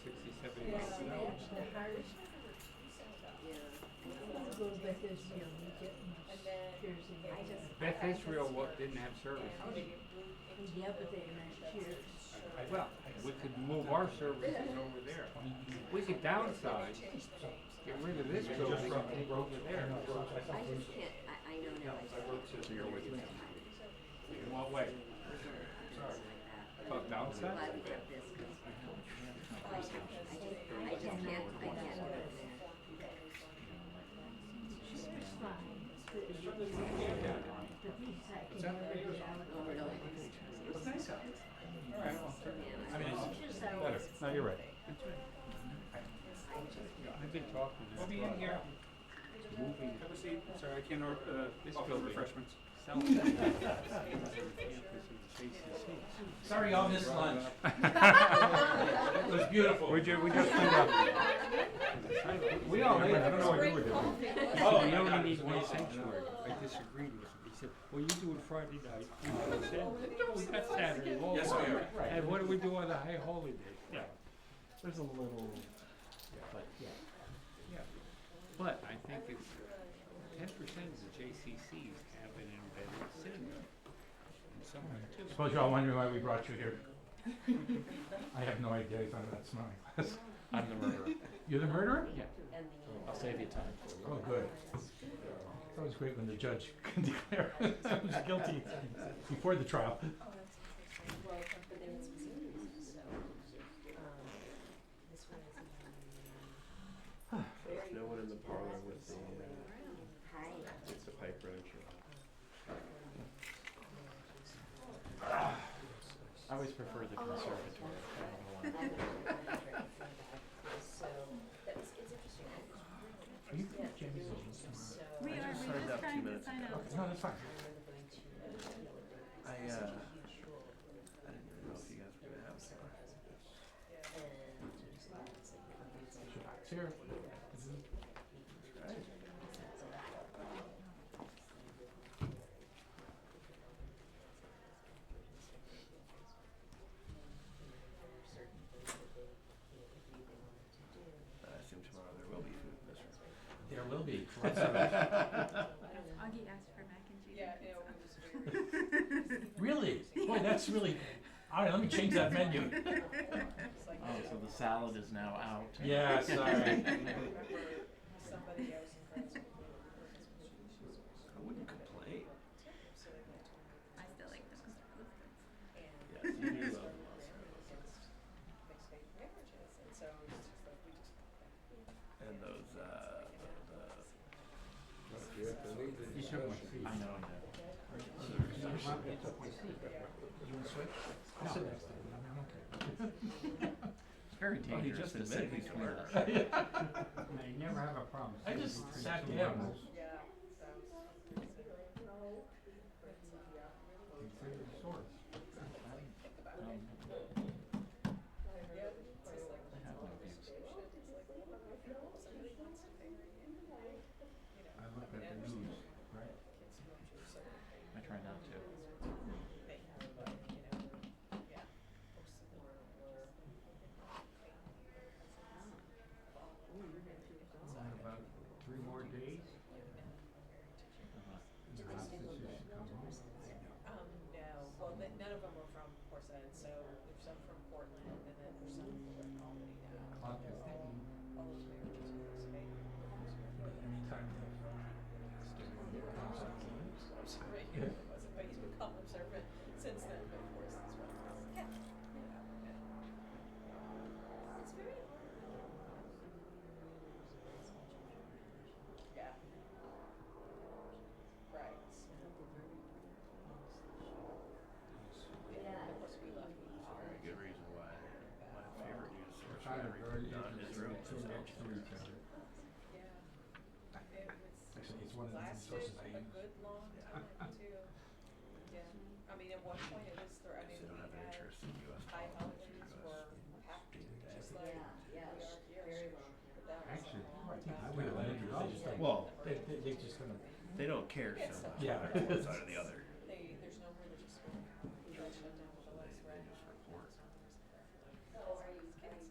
60, 70 miles an hour. Go to Beth Israel, you get much piercing. Beth Israel didn't have service. Yeah, but they meant cheers. Well, we could move our services over there. We could downsize, get rid of this building and take over there. I just can't, I know now, I just can't. So you're with me. In what way? About Glad downside? we have this, 'cause I just can't do it there. Cheers fine. But these I can never get out. Oh, really? It's nice out. Yeah, I mean, it's Just better. No, you're right. I've been talking to We'll this be in here. about moving Have a seat. Sorry, I can't this offer building refreshments. south of the campus of JCC. Sorry, y'all missed lunch. It was beautiful. We just cleaned up. We all made it. I don't know what you were doing. Oh, we only need one sanctuary. I disagreed with him. He said, well, you do it Friday night. We do it Saturday. No, we got Saturday. Well, Yes, we are. And what do we do on the high holy day? Yeah. There's a little, but yeah. Yeah. But I think it's 10% of the JCCs have an embedded sin. And some have too. Suppose you're all wondering why we brought you here. I have no idea. He's under that smelling glass. I'm the murderer. You're the murderer? Yeah. I'll save you time. Oh, good. It's always great when the judge can declare someone's guilty before the trial. There's no one in the parlor with the pipe wrench. I always prefer the conservatory. I don't know why. Are you from Jamie's Visions tomorrow? I We are, just we're signed just up 2 trying to minutes sign ago. up. No, that's fine. I didn't even know if you guys were gonna have it. It's here. Right. I assume tomorrow there will be food in this room. There will be. Lots of it. Augie asked for mac and cheese. Yeah, and it pizza. was Really? Boy, that's really. All right, let me change that menu. Oh, so the salad is now out. Yeah, sorry. somebody else in France. I wouldn't complain. I still like them. Yes, you do love the monster. Mixed faith marriages, and so it's just like we just. And those, You took my seat. I know, yeah. You want to switch? I'll sit next to you. I'm okay. It's very he dangerous just to sit admitted he's between murder. us. Now, you never have a problem. I just sitting between sat two down. rebels. Yeah, so. Consider the source. Think about it. Um, Yeah, it's just like, I have no views. it's like, somebody wants to figure it out. I looked at the news, right? I try not to. In about 3 more days, the hostages should come home. No, well, none of them are from Portland, so there's some from Portland, and then there's some from Albany now. Clock is ticking. All those marriages in Spain. Anytime. I'm sorry, it wasn't, but he's become observant since then, but of course, that's what it was. Yeah. It's very hard. Yeah. Right. Yeah, of course, we love you. Very good reason why my favorite news source Kind for of very everything done is room too next to each other. Yeah. It was. Actually, it's one of the Lasted sources I a use. good long time too. Yeah, I mean, at one point it was, I mean, They don't we have an had interest in U.S. high politics or holidays U.S. were happy, day-to-day. just like we Yeah, are here. very well. But that was Actually, a long I time would have ago. landed, they just don't- Well, They just gonna. they don't care so much Yeah. about one side or the other. There's no religious school. They got shut down for the last They just report. Kids.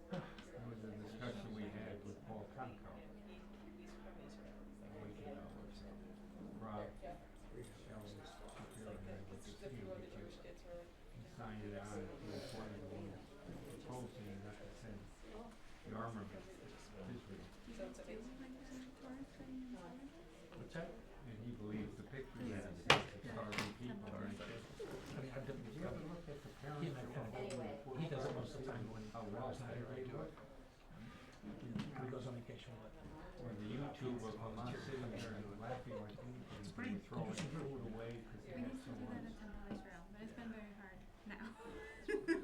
most of the time when Rob's not here, I do it. When he goes on vacation, we'll let him. Or the YouTube of Hamas sitting there laughing like It's pretty throwing interesting. food away because We they had used to so do that much. at Temple Israel, but it's been very hard now.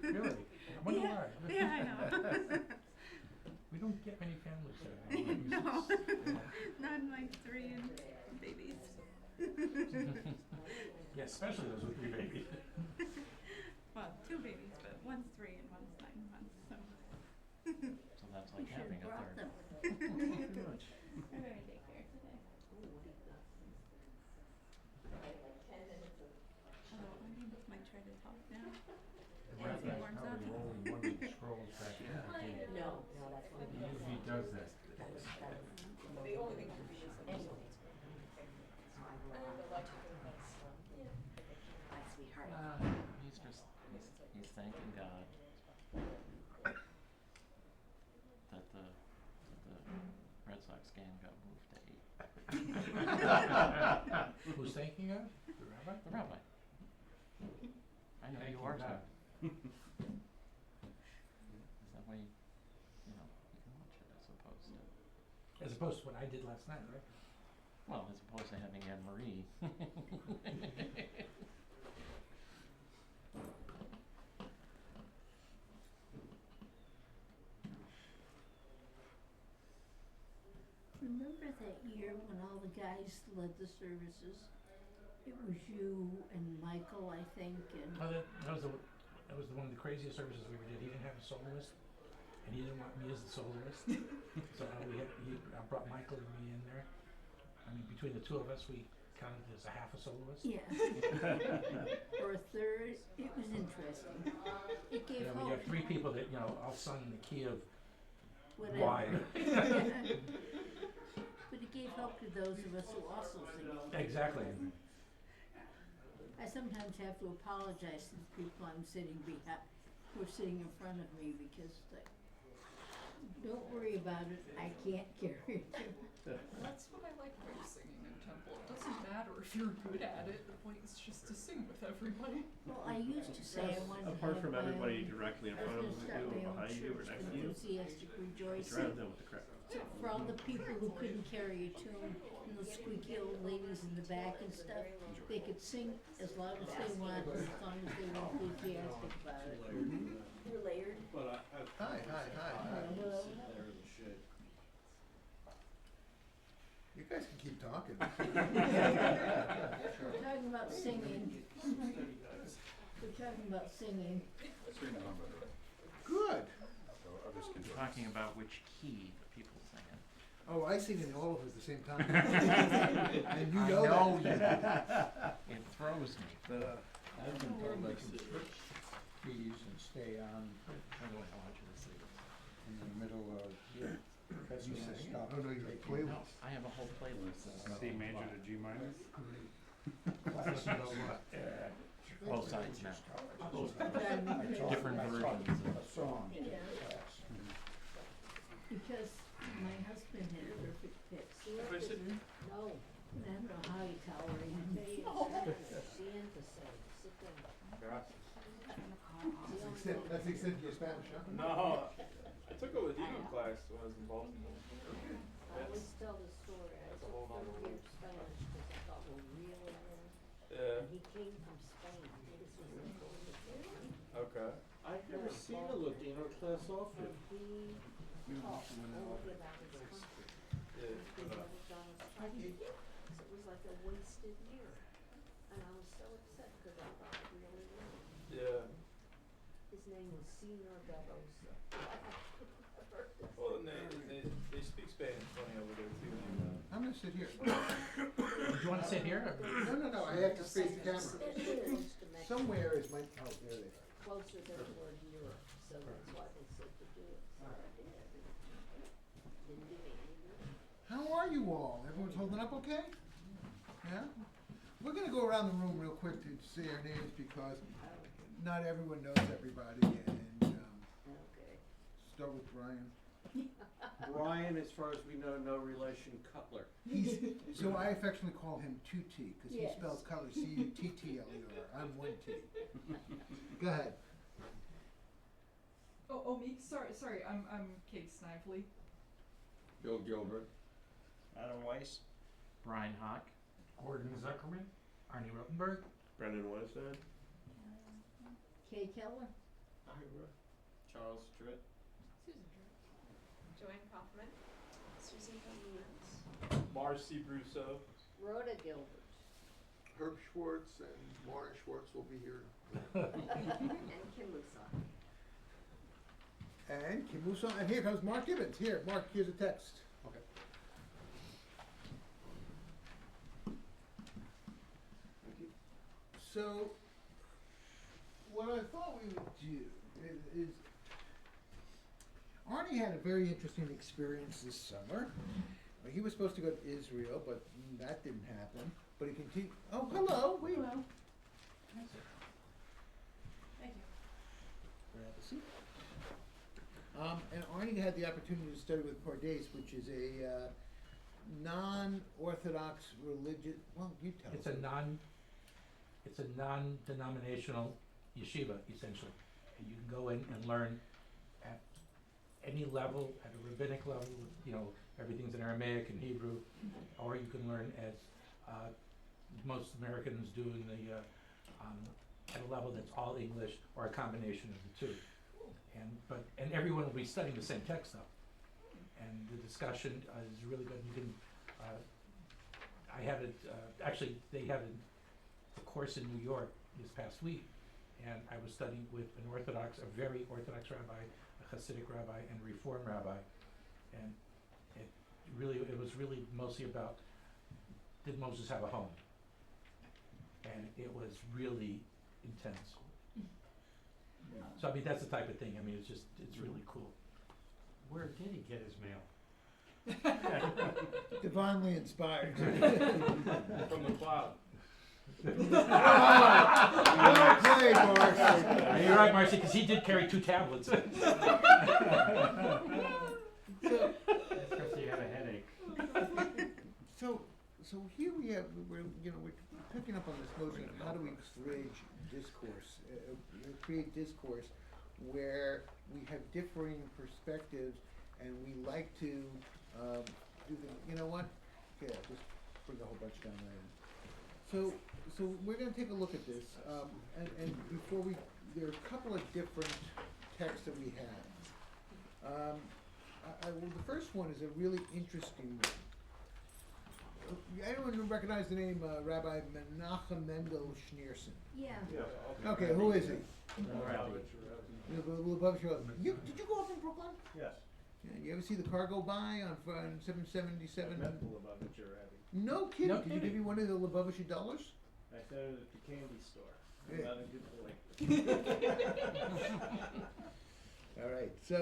Really? I wonder Yeah. why. Yeah, I know. We don't get many families there. No, not in like 3 and babies. Yeah, especially those with 3 babies. Well, 2 babies, but one's 3 and one's 9 months, so. So that's like having a third. Pretty much. We're very daycare today. Although Augie might try to talk now. The Once he rabbi's warms up. probably rolling one of the scrolls back in the table. No, no, that's what He usually does that. The only thing for me is that there's only two. And the electrical that's, my sweetheart. He's thanking God that the Red Sox game got moved to 8. Who's thanking us? The rabbi? The rabbi. I know Thank you you, are God. too. Is that way, you know, you can watch it as opposed to, As opposed to what I did last night, right? well, as opposed to having Anne Marie. Remember that year when all the guys led the services? It was you and Michael, I think, and Oh, that was one of the craziest services we ever did. He didn't have a soloist, and he didn't want me as the soloist. So I brought Michael and me in there. I mean, between the two of us, we counted as a half a soloist. yeah. Or a third. It was interesting. It gave You know, we hope. have 3 people that, you know, all sung in the key of Whatever. why. But it gave hope to those of us who also sing. Exactly. I sometimes have to apologize to the people I'm sitting behind, who are sitting in front of me, because like, don't worry about it, I can't carry it. That's what I like about singing in temple. It doesn't matter if you're good at it. The point is just to sing with everybody. Well, I used to say I wanted to Apart have from my everybody own, directly in I was front of gonna start you, my or own behind you, or church, next to you. enthusiastic rejoicing. Drown them with the crowd. So for all the people who couldn't carry a tune, and the squeaky old ladies in the back and stuff, they could sing as loud as they wanted, as long as they were enthusiastic about it. You're layered. Hi. Well, You guys can keep talking. we're talking about singing. We're talking about singing. Good. We're talking about which key the people sing in. Oh, I sing in all of it at the same time. And you know that. It throws me. I've been told I can switch keys and stay on I don't want you to see it. in the middle of, that's You when I sing? stop. Oh, no, you have taking No, playlist. I have a whole playlist. C major to G minor? Listen to what? Both sides now. Different versions A song. Yeah. Because my husband had perfect pitch. If I sit here? No. And I don't know how he tolerated me. That's the extent of your Spanish, huh? No. I took a Ladino class when I was in Baltimore. I always tell the story. I That's a took whole nother 30 years world. Spanish because I thought we were really in. Yeah. He came from Spain. This was the Okay. I've never seen a Ladino class offered. he talked all about his country. Yeah. He never done his country. So it was like a wasted year. And I was so upset because I thought I really learned. Yeah. His name was Senor Barbosa. Well, and they speak Spanish funny over there too. I'm gonna sit here. Did you want to sit here? Or? No, I have to face the camera. It is to Mexico, Somewhere is my, oh, there they are. closer than it was Europe, so that's why they said to do it. So I did. Didn't do me any good. How are you all? Everyone's holding up okay? Yeah? We're gonna go around the room real quick to say our names because not everyone knows everybody and, Okay. start with Brian. Brian, as far as we know, no relation Cutler. So I affectionately call him 2T because he Yes. spells color C-U-T-T-L-E-R. I'm 1T. Go ahead. Oh, me? Sorry, I'm Kate Snively. Bill Gilbert. Adam Weiss. Brian Hawk. Gordon Zuckerman, Arnie Rottenberg. Brendan Weston. Kay Keller? Charles Dritt. Susan Drew. Joanne Kaufman. Susan Ramirez. Marcy Brousseau. Rhoda Gilbert. Herb Schwartz and Maura Schwartz will be here. And Kim Musan. And Kim Muson, and here comes Mark Gibbons. Here, Mark, here's a text. Okay. So, what I thought we would do is Arnie had a very interesting experience this summer. He was supposed to go to Israel, but that didn't happen. But he continued. Oh, hello. Wait. Hello. Thank you. Grab a seat. And Arnie had the opportunity to study with Pardes, which is a non-Orthodox religion. Well, you tell It's us. a non-denominational yeshiva, essentially. And you can go in and learn at any level, at a rabbinic level, you know, everything's in Aramaic and Hebrew, or you can learn as most Americans do in the at a level that's all English or a combination of the two. And everyone will be studying the same text though. And the discussion is really good. You can I had it actually they had a course in New York this past week, and I was studying with a very Orthodox rabbi, a Hasidic rabbi, and a Reform rabbi, and it was really mostly about, did Moses have a home? And it was really intense. So I mean, that's the type of thing. I mean, it's really cool. Where did he get his mail? Divinely inspired. From the cloud. Well played, Marcy. You're right, Marcy, because he did carry 2 tablets. So, That's because he had a headache. so here we're picking up on this notion of how do we create discourse where we have differing perspectives, and we like to do the, you know what? Yeah, just bring a whole bunch down there. So we're going to take a look at this, and before there are a couple of different texts that we have. Well, the first one is a really interesting one. Anyone recognize the name Rabbi Menachem Mendel Schneerson? Yeah. Yeah. Okay, who is he? Rabbi. Did you go up in Brooklyn? Yes. Yeah, you ever see the car go by on 777? I met the Lubavitcher Rabbi. No kidding. No Did you kidding. give me one of the Lubavitcher dollars? I found it at the candy store. Yeah. Not a good boy. All right. So,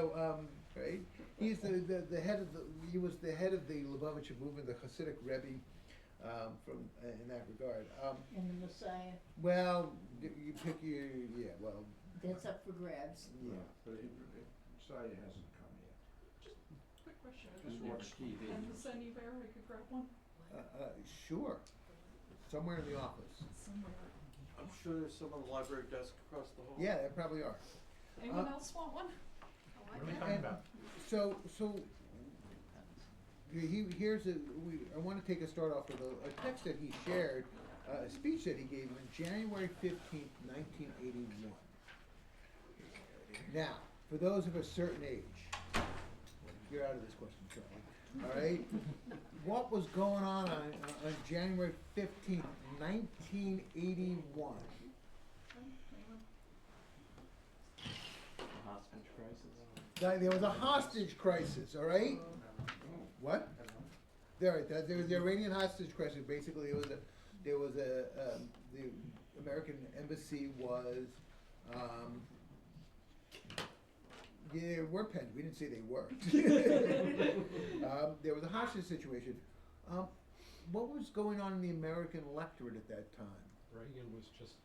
right, he's the head of he was the head of the Lubavitcher movement, the Hasidic Rebbe, from in that regard. And the Messiah, Well, you pick your well, that's up for grabs. yeah. But Messiah hasn't come yet. Quick question. Just watch TV. And the anywhere we could grab one? Sure. Somewhere in the office. Somewhere. I'm sure there's some on the library desk across the hall. Yeah, there probably are. Anyone else want one? What are we talking about? So I want to take a start off with a text that he shared, a speech that he gave on January 15th, 1981. Now, for those of a certain age, you're out of this question, Charlie. All right? What was going on January 15th, 1981? Hostage crisis. There was a hostage crisis, all right? What? There was the Iranian hostage crisis. Basically, the American embassy was, they were penned. We didn't say they were. There was a hostage situation. What was going on in the American electorate at that time? Reagan was just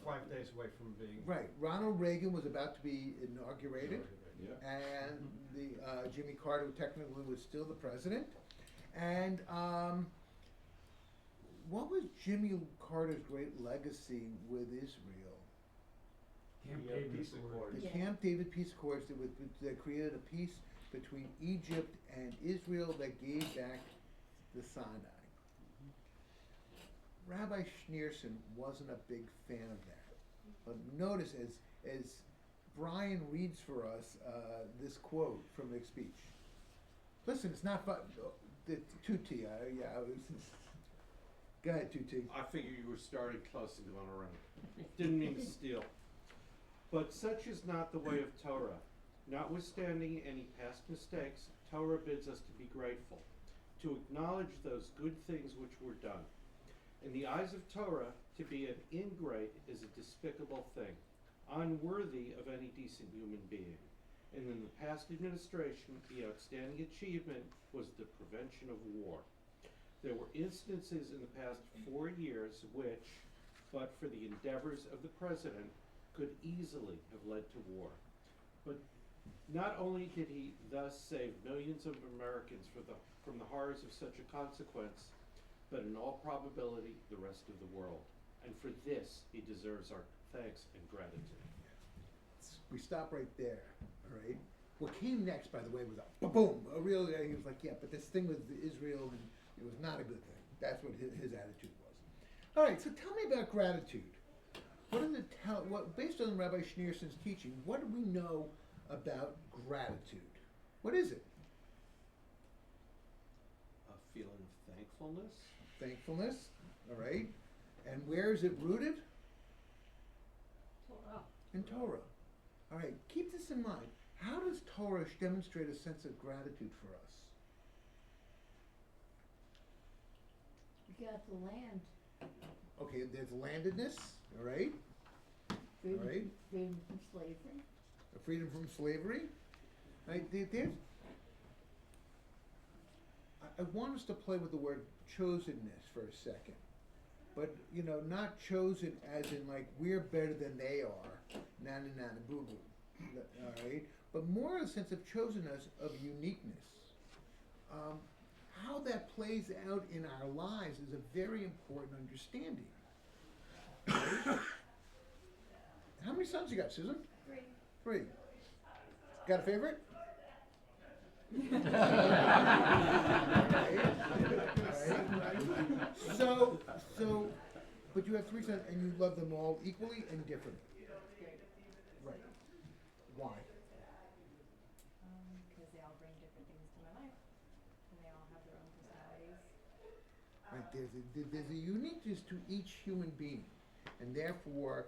5 days away from being. Right. Ronald Reagan was about to be inaugurated. Yeah. And the Jimmy Carter, who technically was still the president. And what was Jimmy Carter's great legacy with Israel? Camp The David peace Accord. accords. The Yeah. Camp David Peace Accords that created a peace between Egypt and Israel that gave back the Sinai. Rabbi Schneerson wasn't a big fan of that. But notice as Brian reads for us this quote from the speech. Listen, it's not fun. The Tuti, yeah, I was. Go ahead, Tuti. I figure you were starting close and going around. Didn't mean to steal. But such is not the way of Torah. Notwithstanding any past mistakes, Torah bids us to be grateful, to acknowledge those good things which were done. In the eyes of Torah, to be an ingrate is a despicable thing, unworthy of any decent human being. And in the past administration, the outstanding achievement was the prevention of war. There were instances in the past 4 years which, but for the endeavors of the president, could easily have led to war. But not only did he thus save millions of Americans from the horrors of such a consequence, but in all probability the rest of the world. And for this he deserves our thanks and gratitude. We stop right there, all right? What came next, by the way, was a boom, a real, he was like, yeah, but this thing with Israel, and it was not a good thing. That's what his attitude was. All right, so tell me about gratitude. Based on Rabbi Schneerson's teaching, what do we know about gratitude? What is it? A feeling of thankfulness. Thankfulness, all right? And where is it rooted? Torah. In Torah. All right, keep this in mind. How does Torah demonstrate a sense of gratitude for us? We got the land. Okay, there's landedness, all right? Freedom, Right. freedom from slavery. Freedom from slavery. Right? I want us to play with the word chosenness for a second. But, not chosen as in like we're better than they are, nana nana boo boo, all right? But more in a sense of chosenness, of uniqueness. How that plays out in our lives is a very important understanding. Right? How many sons you got, Susan? 3. 3. Got a favorite? So, but you have 3 sons and you love them all equally and differently. Right. Why? Because they all bring different things to my life, and they all have their own personalities. Right. There's a uniqueness to each human being, and therefore,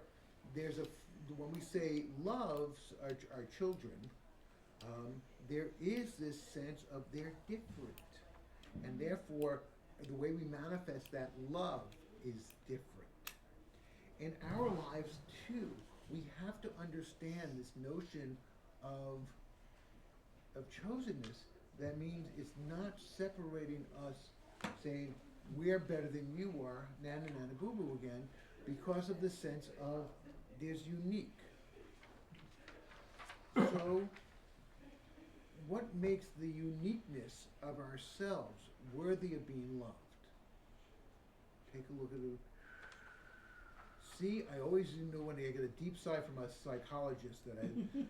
when we say loves our children, there is this sense of they're different, and therefore the way we manifest that love is different. In our lives too, we have to understand this notion of chosenness. That means it's not separating us, saying we're better than you are, nana nana boo boo again, because of the sense of there's unique. So, what makes the uniqueness of ourselves worthy of being loved? Take a look at it. See, I always know when I get a deep sigh from a psychologist that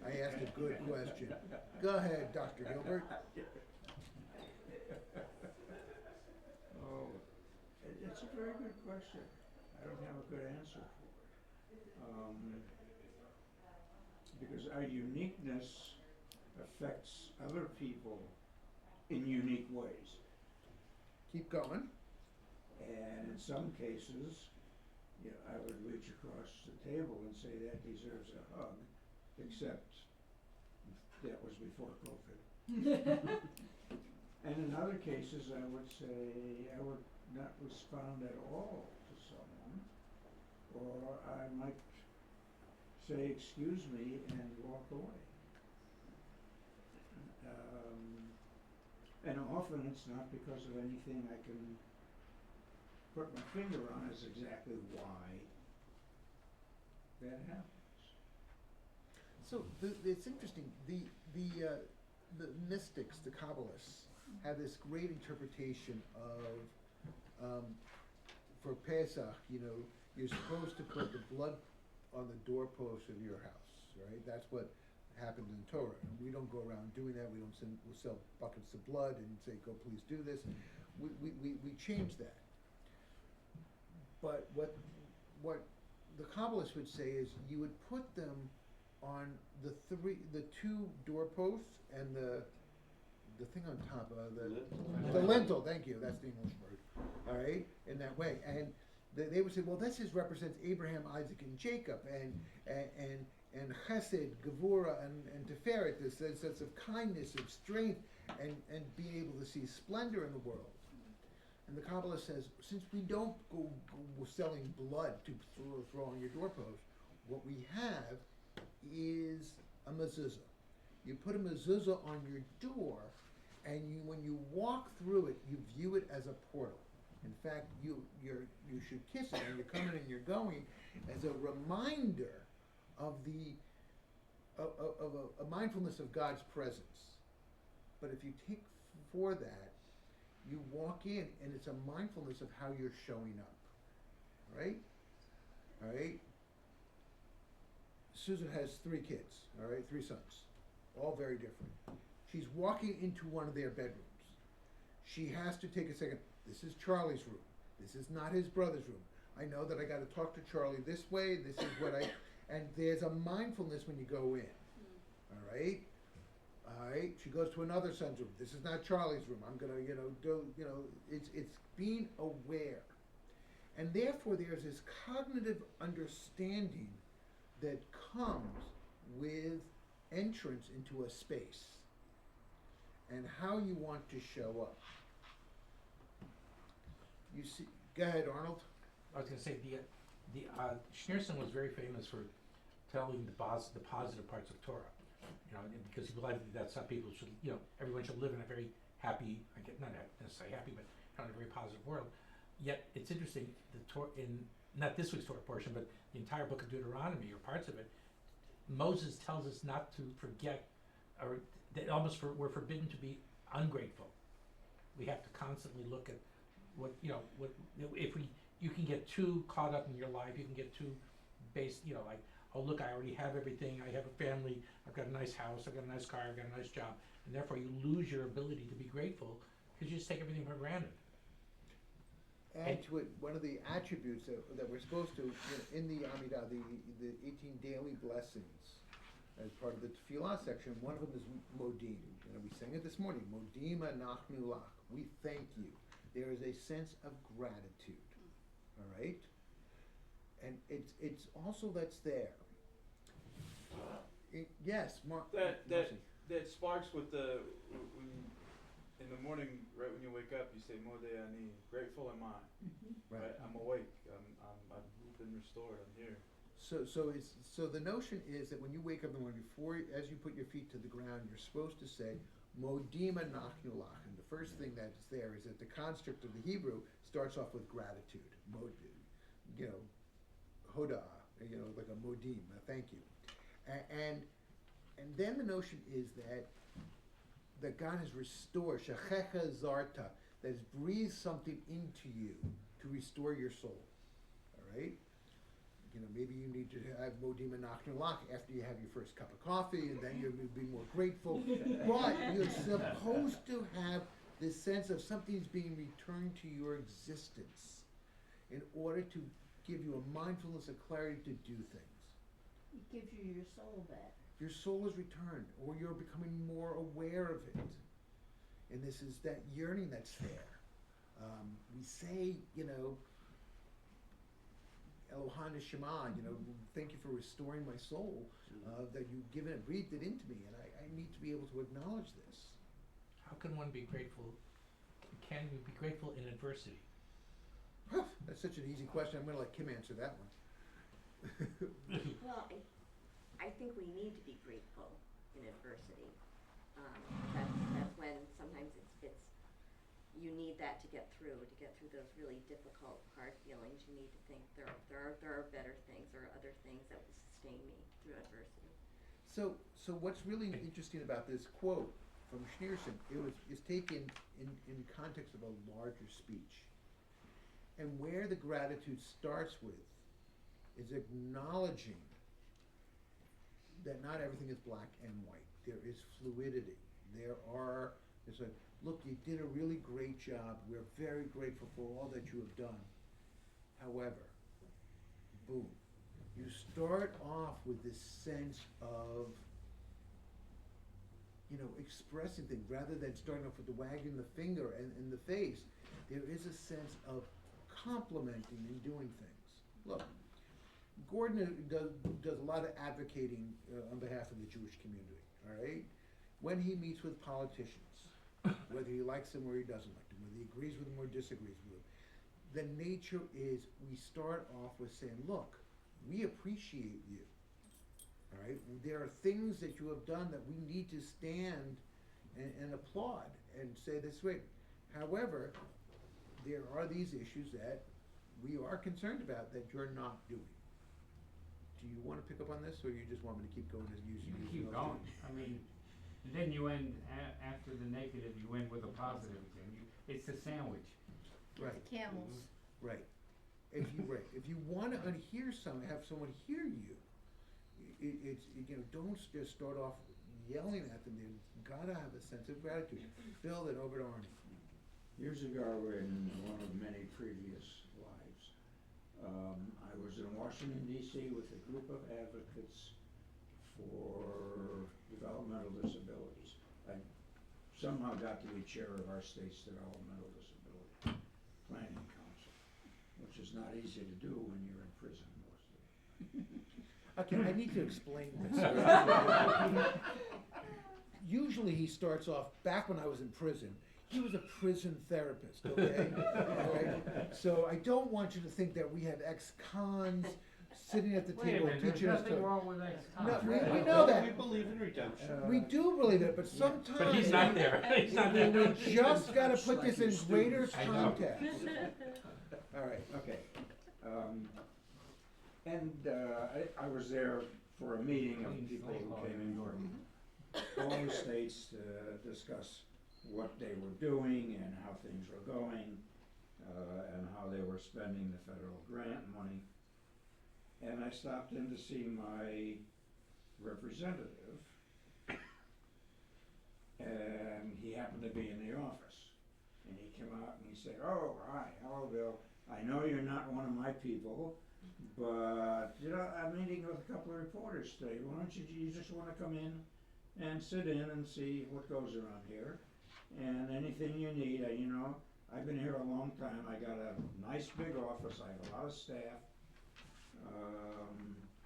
I asked a good question. Go ahead, Dr. Gilbert. Oh, it's a very good question. I don't have a good answer for it. Because our uniqueness affects other people in unique ways. Keep going. And in some cases, I would reach across the table and say that deserves a hug, except that was before COVID. And in other cases, I would say I would not respond at all to someone, or I might say, excuse me, and walk away. And often it's not because of anything I can put my finger on as exactly why that happens. So it's interesting. The mystics, the Kabbalists, have this great interpretation of for Pesach. You're supposed to put the blood on the doorpost of your house. right? That's what happened in Torah. We don't go around doing that. We'll sell buckets of blood and say, go please do this. We changed that. But what the Kabbalists would say is you would put them on the two doorposts and the thing on top of the lintel. Thank you. That's the English word. All right, in that way, and they would say, well, this represents Abraham, Isaac, and Jacob, and Chesed, Gevurah, and Tiferet. This sense of kindness, of strength, and being able to see splendor in the world. And the Kabbalah says, since we don't go selling blood to throw on your doorpost, what we have is a mezuzah. You put a mezuzah on your door, and when you walk through it, you view it as a portal. In fact, you should kiss it when you're coming and you're going, as a reminder of a mindfulness of God's presence. But if you take for that, you walk in, and it's a mindfulness of how you're showing up, right? All right. Susan has 3 kids, all right, 3 sons, all very different. She's walking into one of their bedrooms. She has to take a second. This is Charlie's room. This is not his brother's room. I know that I got to talk to Charlie this way. This is what and there's a mindfulness when you go in. All right. All right. She goes to another son's room. This is not Charlie's room. I'm gonna, it's being aware, and therefore there's this cognitive understanding that comes with entrance into a space and how you want to show up. You see, go ahead, Arnold. I was going to say the Schneerson was very famous for telling the positive parts of Torah, because he believed that's how people should, everyone should live in a very happy, not necessarily happy, but in a very positive world. Yet it's interesting, in not this week's Torah portion, but the entire book of Deuteronomy or parts of it, Moses tells us not to forget, or that we're forbidden to be ungrateful. We have to constantly look at you can get too caught up in your life, you can get too based, like, oh look, I already have everything, I have a family, I've got a nice house, I've got a nice car, I've got a nice job, and therefore you lose your ability to be grateful because you just take everything for granted. Add to it one of the attributes that we're supposed to, in the Amidah, the 18 daily blessings, as part of the Tefillah section, one of them is Modim. We sang it this morning, Modim anachnu lach, we thank you. There is a sense of gratitude, all right? And it's also that's there. Yes, Mark. That sparks with in the morning, right when you wake up, you say Modeh Ani, grateful am I. Mm-hmm. Right. I'm awake. I've been restored. I'm here. So the notion is that when you wake up in the morning, as you put your feet to the ground, you're supposed to say Modim anachnu lach. And the first thing that's there is that the construct of the Hebrew starts off with gratitude. Hoda, like a modim, a thank you. And then the notion is that God has restored, shechecha zarta, that has breathed something into you to restore your soul. All right? Maybe you need to have modim anachnu lach after you have your first cup of coffee, and then you'll be more grateful. But you're supposed to have this sense of something's being returned to your existence in order to give you a mindfulness, a clarity to do things. It gives you your soul back. Your soul is returned, or you're becoming more aware of it. And this is that yearning that's there. We say, Elohana Shema, thank you for restoring my soul, that you've given it, breathed it into me, and I need to be able to acknowledge this. How can one be grateful? Can you be grateful in adversity? That's such an easy question. I'm going to let Kim answer that one. Well, I think we need to be grateful in adversity. That's when sometimes it's you need that to get through those really difficult, hard feelings. You need to think there are better things, there are other things that will sustain me through adversity. So what's really interesting about this quote from Schneerson, is taken in context of a larger speech. And where the gratitude starts with is acknowledging that not everything is black and white. There is fluidity. It's like, look, you did a really great job. We're very grateful for all that you have done. However, boom, you start off with this sense of, expressing things rather than starting off with the wagging the finger and the face. There is a sense of complimenting and doing things. Look, Gordon does a lot of advocating on behalf of the Jewish community, all right? When he meets with politicians, whether he likes them or he doesn't like them, whether he agrees with them or disagrees with them, the nature is we start off with saying, look, we appreciate you, all right? There are things that you have done that we need to stand and applaud and say this way. However, there are these issues that we are concerned about that you're not doing. Do you want to pick up on this, or you just want me to keep going as you You can keep going. I mean, then you end, after the negative, you end with a positive again. It's a sandwich. Right. Camels. Right. If you want to unhear have someone hear you, don't just start off yelling at them. They've got to have a sense of gratitude. Bill, then over to Arnie. Years ago, in one of many previous lives, I was in Washington, D.C. with a group of advocates for developmental disabilities. I somehow got to be chair of our state's developmental disability planning council, which is not easy to do when you're in prison most of the time. Okay, I need to explain this. Usually he starts off, back when I was in prison, he was a prison therapist, okay? All right? So I don't want you to think that we have ex-cons sitting at the Wait a table minute, teaching there's us nothing to... wrong with ex-cons. No, we right? know that. We believe in redemption. We do believe it, but sometimes... But he's not there. He's not there. We just gotta put this in Like greater students. I know. context. All right. Okay. I was there for a meeting of people who came in from all the states to discuss what they were doing and how things were going, and how they were spending the federal grant money. And I stopped in to see my representative, and he happened to be in the office. And he came out and he said, "Oh, hi, hello, Bill. I know you're not one of my people, but, I'm meeting with a couple of reporters today. Why don't you just want to come in and sit in and see what goes around here? And anything you need, I've been here a long time. I got a nice big office. I have a lot of staff.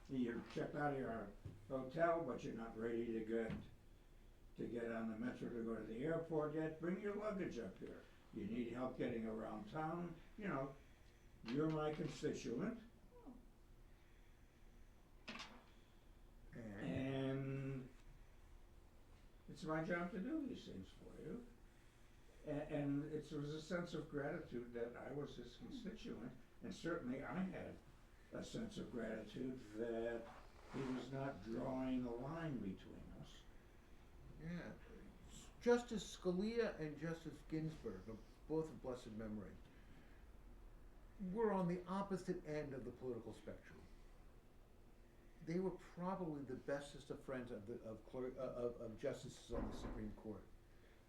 You're checked out of your hotel, but you're not ready to get on the metro to go to the airport yet. Bring your luggage up here. You need help getting around town. You're my constituent. And it's my job to do these things for you." And it was a sense of gratitude that I was his constituent, and certainly I had a sense of gratitude that he was not drawing a line between us. Yeah. Justice Scalia and Justice Ginsburg, both of blessed memory, were on the opposite end of the political spectrum. They were probably the bestest of friends of justices on the Supreme Court.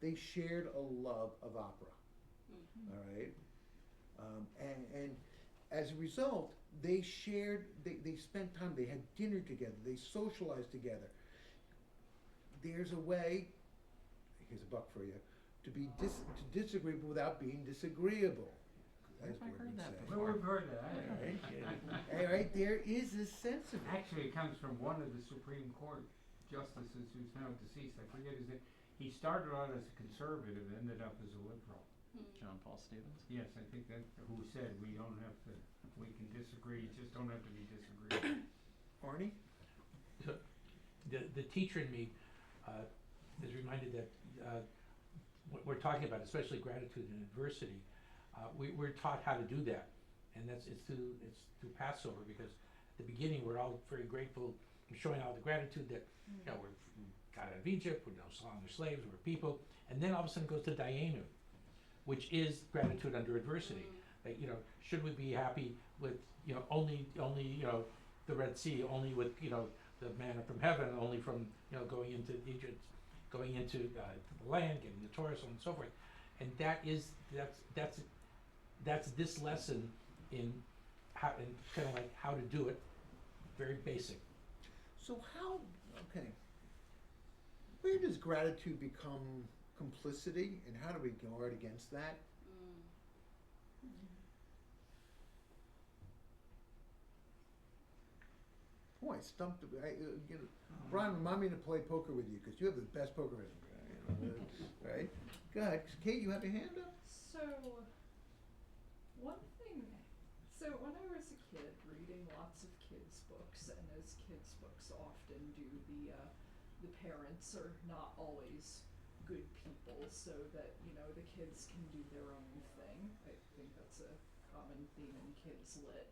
They shared a love of opera, all right? And as a result, they spent time, they had dinner together, they socialized together. There's a way, here's a buck for you, to disagree without being disagreeable. Where have I heard that say. Well, we've heard that. All right, there is a sense of it. Actually, it comes from one of the Supreme Court justices who's now deceased. I forget his name. He started out as a conservative, ended up as a liberal. John Paul Stevens? Yes, I think that, who said we can disagree, just don't have to be disagreeable. Arnie? So, the teacher in me is reminded that what we're talking about, especially gratitude and adversity, we're taught how to do that, and it's through Passover, because at the beginning we're all very grateful, showing all the gratitude that we're got out of Egypt, we're no longer slaves, we're people, and then all of a sudden it goes to Dayenu, which is gratitude under adversity. Like, should we be happy with only the Red Sea, only with the manna from heaven, only from, you know, going into Egypt, going into the land, getting the Torah, so on and so forth. And that's this lesson in how, in kind of like how to do it, very basic. So how, okay, where does gratitude become complicity, and how do we guard against that? Boy, stumped. You know, Brian, remind me to play poker with you because you have the best poker face, right? Go ahead, Kate. You have your hand up. So, one thing, so when I was a kid, reading lots of kids' books, and as kids' books often do, the parents are not always good people, so that, you know, the kids can do their own thing. I think that's a common theme in kids lit.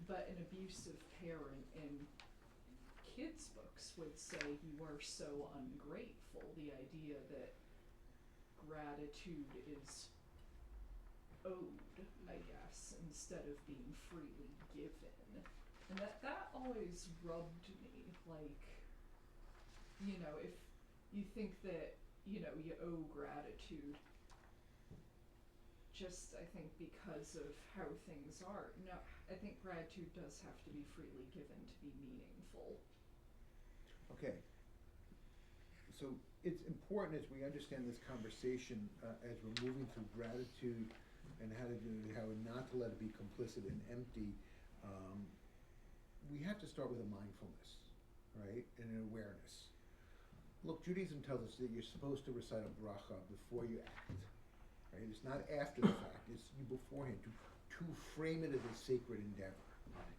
But an abusive parent in kids' books would say you are so ungrateful. The idea that gratitude is owed, I guess, instead of being freely given. And that always rubbed me, like, you know, if you think that, you know, you owe gratitude, just, I think, because of how things are. No, I think gratitude does have to be freely given to be meaningful. Okay. So it's important as we understand this conversation, as we're moving through gratitude and how not to let it be complicit and empty. We have to start with a mindfulness, right, and an awareness. Look, Judaism tells us that you're supposed to recite a bracha before you act. Right? It's not after the fact, it's you beforehand to frame it as a sacred endeavor.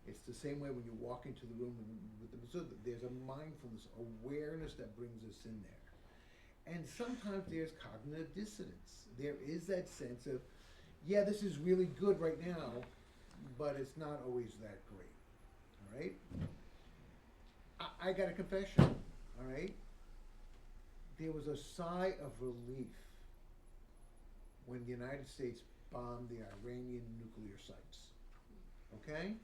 It's the same way when you walk into the room with the mezuzah, there's a mindfulness, awareness that brings us in there. And sometimes there's cognitive dissonance. There is that sense of, yeah, this is really good right now, but it's not always that great. All right? I got a confession, all right? There was a sigh of relief when the United States bombed the Iranian nuclear sites. Okay?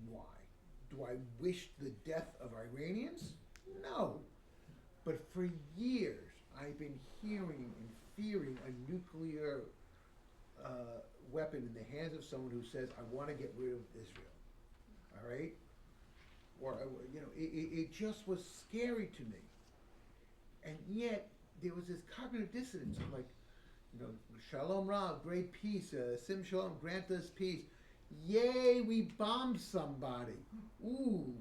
Why? Do I wish the death of Iranians? No. But for years, I've been hearing and fearing a nuclear weapon in the hands of someone who says, I want to get rid of Israel. All right? Or, you know, it just was scary to me. And yet, there was this cognitive dissonance of like, you know, Shalom Rav, great peace, Sim Shalom, grant us peace. Yay, we bombed somebody. Ooh,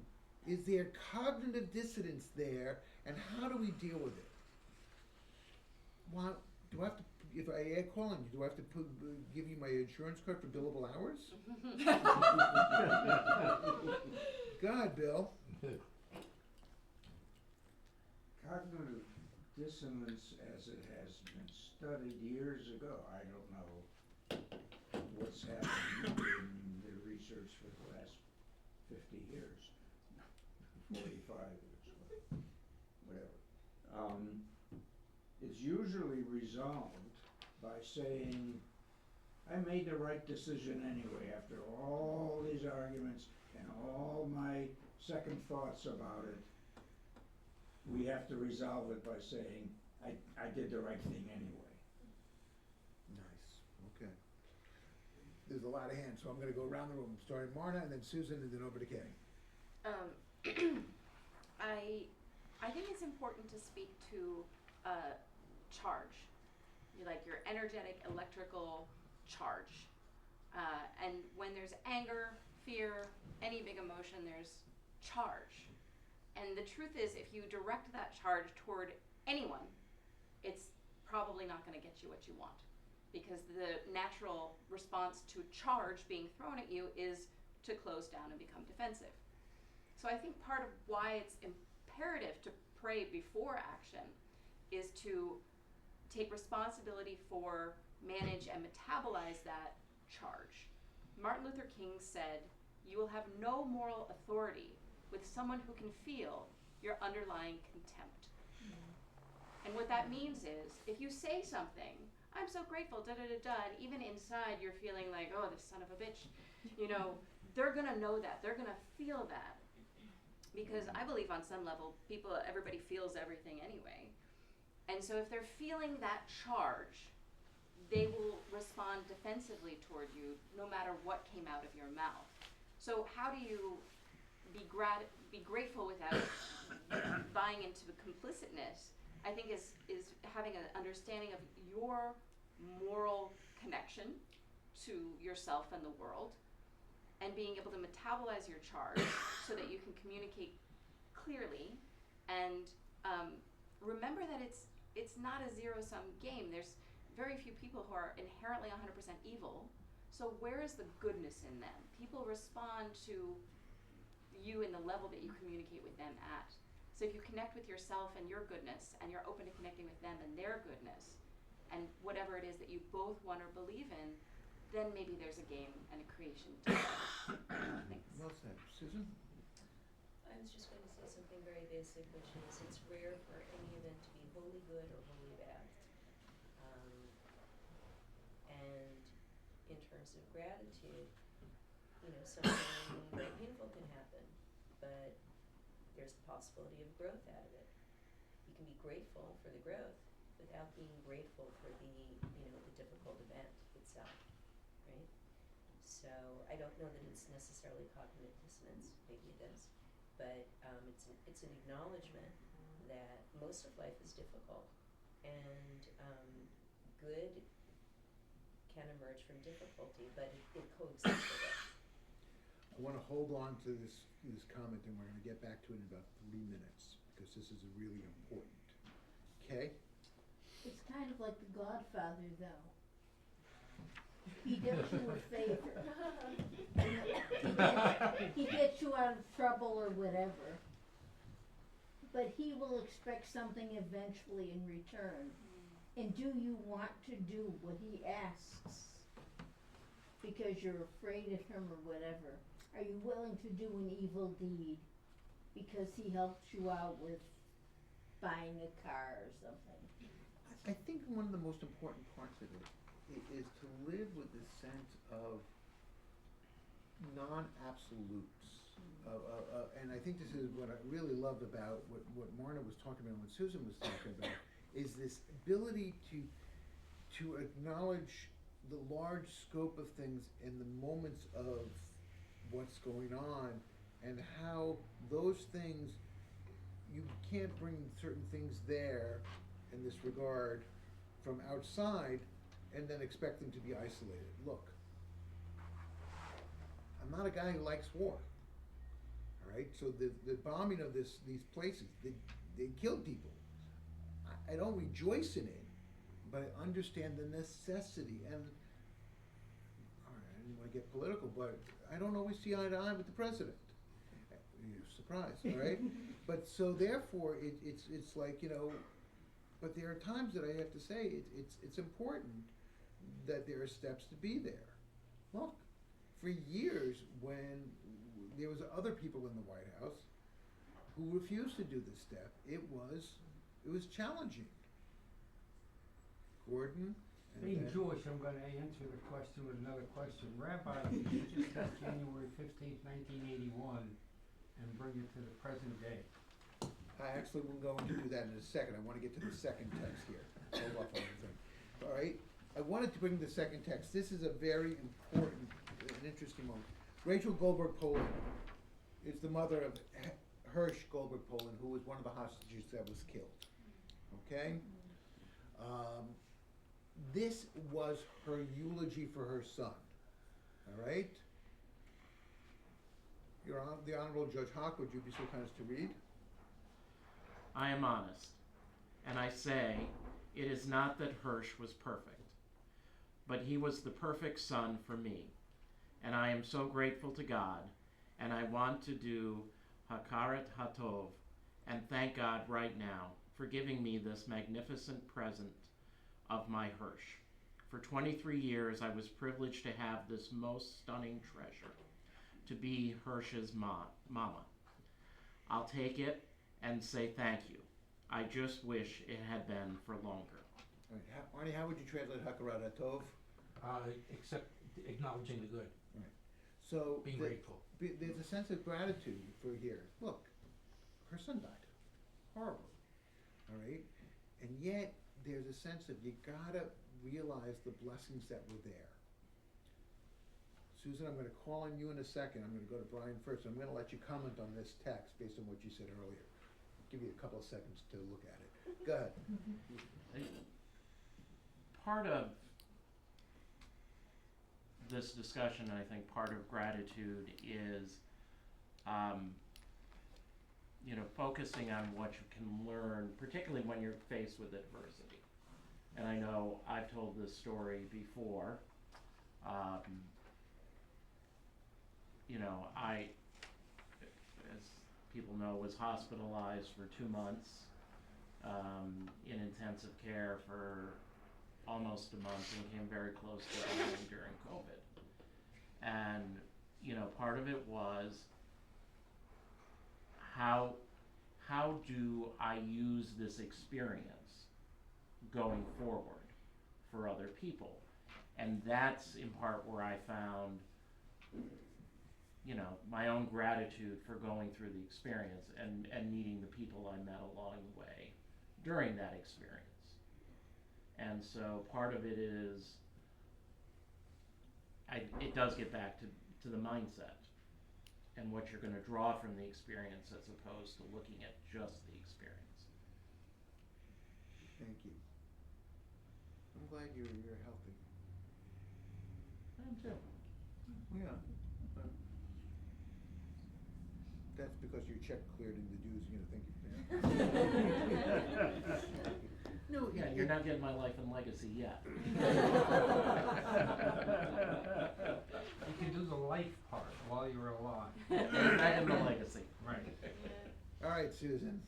is there cognitive dissonance there, and how do we deal with it? Well, do I have to, if I call on you, do I have to give you my insurance card for billable hours? Go ahead, Bill. Cognitive dissonance, as it has been studied years ago, I don't know what's happened in the research for the last 50 years, 45 years, whatever. It's usually resolved by saying, I made the right decision anyway after all these arguments and all my second thoughts about it. We have to resolve it by saying, I did the right thing anyway. Nice. Okay. There's a lot of hands, so I'm going to go around the room, starting Marna, and then Susan, and then over to Kay. I think it's important to speak to charge, like your energetic electrical charge. And when there's anger, fear, any big emotion, there's charge. And the truth is, if you direct that charge toward anyone, it's probably not going to get you what you want. Because the natural response to charge being thrown at you is to close down and become defensive. So I think part of why it's imperative to pray before action is to take responsibility for, manage, and metabolize that charge. Martin Luther King said, "You will have no moral authority with someone who can feel your underlying contempt." And what that means is, if you say something, I'm so grateful, da-da-da-da, and even inside you're feeling like, oh, this son of a bitch, you know, they're gonna know that, they're gonna feel that. Because I believe on some level, everybody feels everything anyway. And so if they're feeling that charge, they will respond defensively toward you no matter what came out of your mouth. So how do you be grateful without buying into the complicitness? I think is having an understanding of your moral connection to yourself and the world, and being able to metabolize your charge so that you can communicate clearly, and remember that it's not a zero-sum game. There's very few people who are inherently 100% evil, so where is the goodness in them? People respond to you in the level that you communicate with them at. So if you connect with yourself and your goodness, and you're open to connecting with them and their goodness, and whatever it is that you both want or believe in, then maybe there's a game and a creation together. Thanks. Well said. Susan? I was just going to say something very basic, which is it's rare for any event to be wholly good or wholly bad. And in terms of gratitude, something very painful can happen, but there's the possibility of growth out of it. You can be grateful for the growth without being grateful for the difficult event itself, right? So I don't know that it's necessarily cognitive dissonance, maybe it is, but it's an acknowledgement that most of life is difficult, and good can emerge from difficulty, but it coexists with it. I want to hold on to this comment, and we're going to get back to it in about 3 minutes, because this is really important. Okay? It's kind of like The Godfather, though. He does you a favor. He gets you out of trouble or whatever. But he will expect something eventually in return. And do you want to do what he asks? Because you're afraid of him or whatever. Are you willing to do an evil deed because he helped you out with buying a car or something? I think one of the most important parts of it is to live with this sense of non-absolutes. And I think this is what I really loved about what Marna was talking about, what Susan was talking about, is this ability to acknowledge the large scope of things in the moments of what's going on, and how those things, you can't bring certain things there in this regard from outside and then expect them to be isolated. Look, I'm not a guy who likes war. All right, so the bombing of these places, they killed people. I don't rejoice in it, but I understand the necessity. And all right, I didn't want to get political, but I don't always see eye to eye with the president. You're surprised, all right? But so therefore, it's like, but there are times that I have to say it's important that there are steps to be there. Look, for years when there was other people in the White House who refused to do this step, it was challenging. Gordon? Being Jewish, I'm going to answer the question with another question. Rabbi, you just take January 15th, 1981 and bring it to the present day. I actually will go into do that in a second. I want to get to the second text here. Hold off on everything. All right? I wanted to bring the second text. This is a very important and interesting moment. Rachel Goldberg Poland is the mother of Hirsch Goldberg Poland, who was one of the hostages that was killed. Okay? This was her eulogy for her son. All right? The Honorable Judge Hawk, would you be so kind as to read? I am honest, and I say it is not that Hirsch was perfect, but he was the perfect son for me, and I am so grateful to God, and I want to do Hakarat Hatov and thank God right now for giving me this magnificent present of my Hirsch. For 23 years, I was privileged to have this most stunning treasure, to be Hirsch's mama. I'll take it and say thank you. I just wish it had been for longer. All right. Arnie, how would you translate Hakarat Hatov? Except acknowledging the good. Right. So being grateful. There's a sense of gratitude for here. Look, her son died. Horrible. All right? And yet, there's a sense of you gotta realize the blessings that were there. Susan, I'm gonna call on you in a second. I'm gonna go to Brian first. I'm gonna let you comment on this text based on what you said earlier. Give you a couple of seconds to look at it. Go ahead. Part of this discussion, I think part of gratitude is, focusing on what you can learn, particularly when you're faced with adversity. And I know I've told this story before. I, as people know, was hospitalized for 2 months in intensive care for almost a month and came very close to dying during COVID. And, part of it was how do I use this experience going forward for other people? And that's in part where I found, my own gratitude for going through the experience and meeting the people I met along the way during that experience. And so part of it is, it does get back to the mindset and what you're going to draw from the experience as opposed to looking at just the experience. Thank you. I'm glad you're healthy. I am too. Yeah. That's because your check cleared and the dues, thank you for that. No, Yeah, you're not getting my life and legacy yet. You can do the life part while you're alive. Not in the legacy. Right. All right, Susan.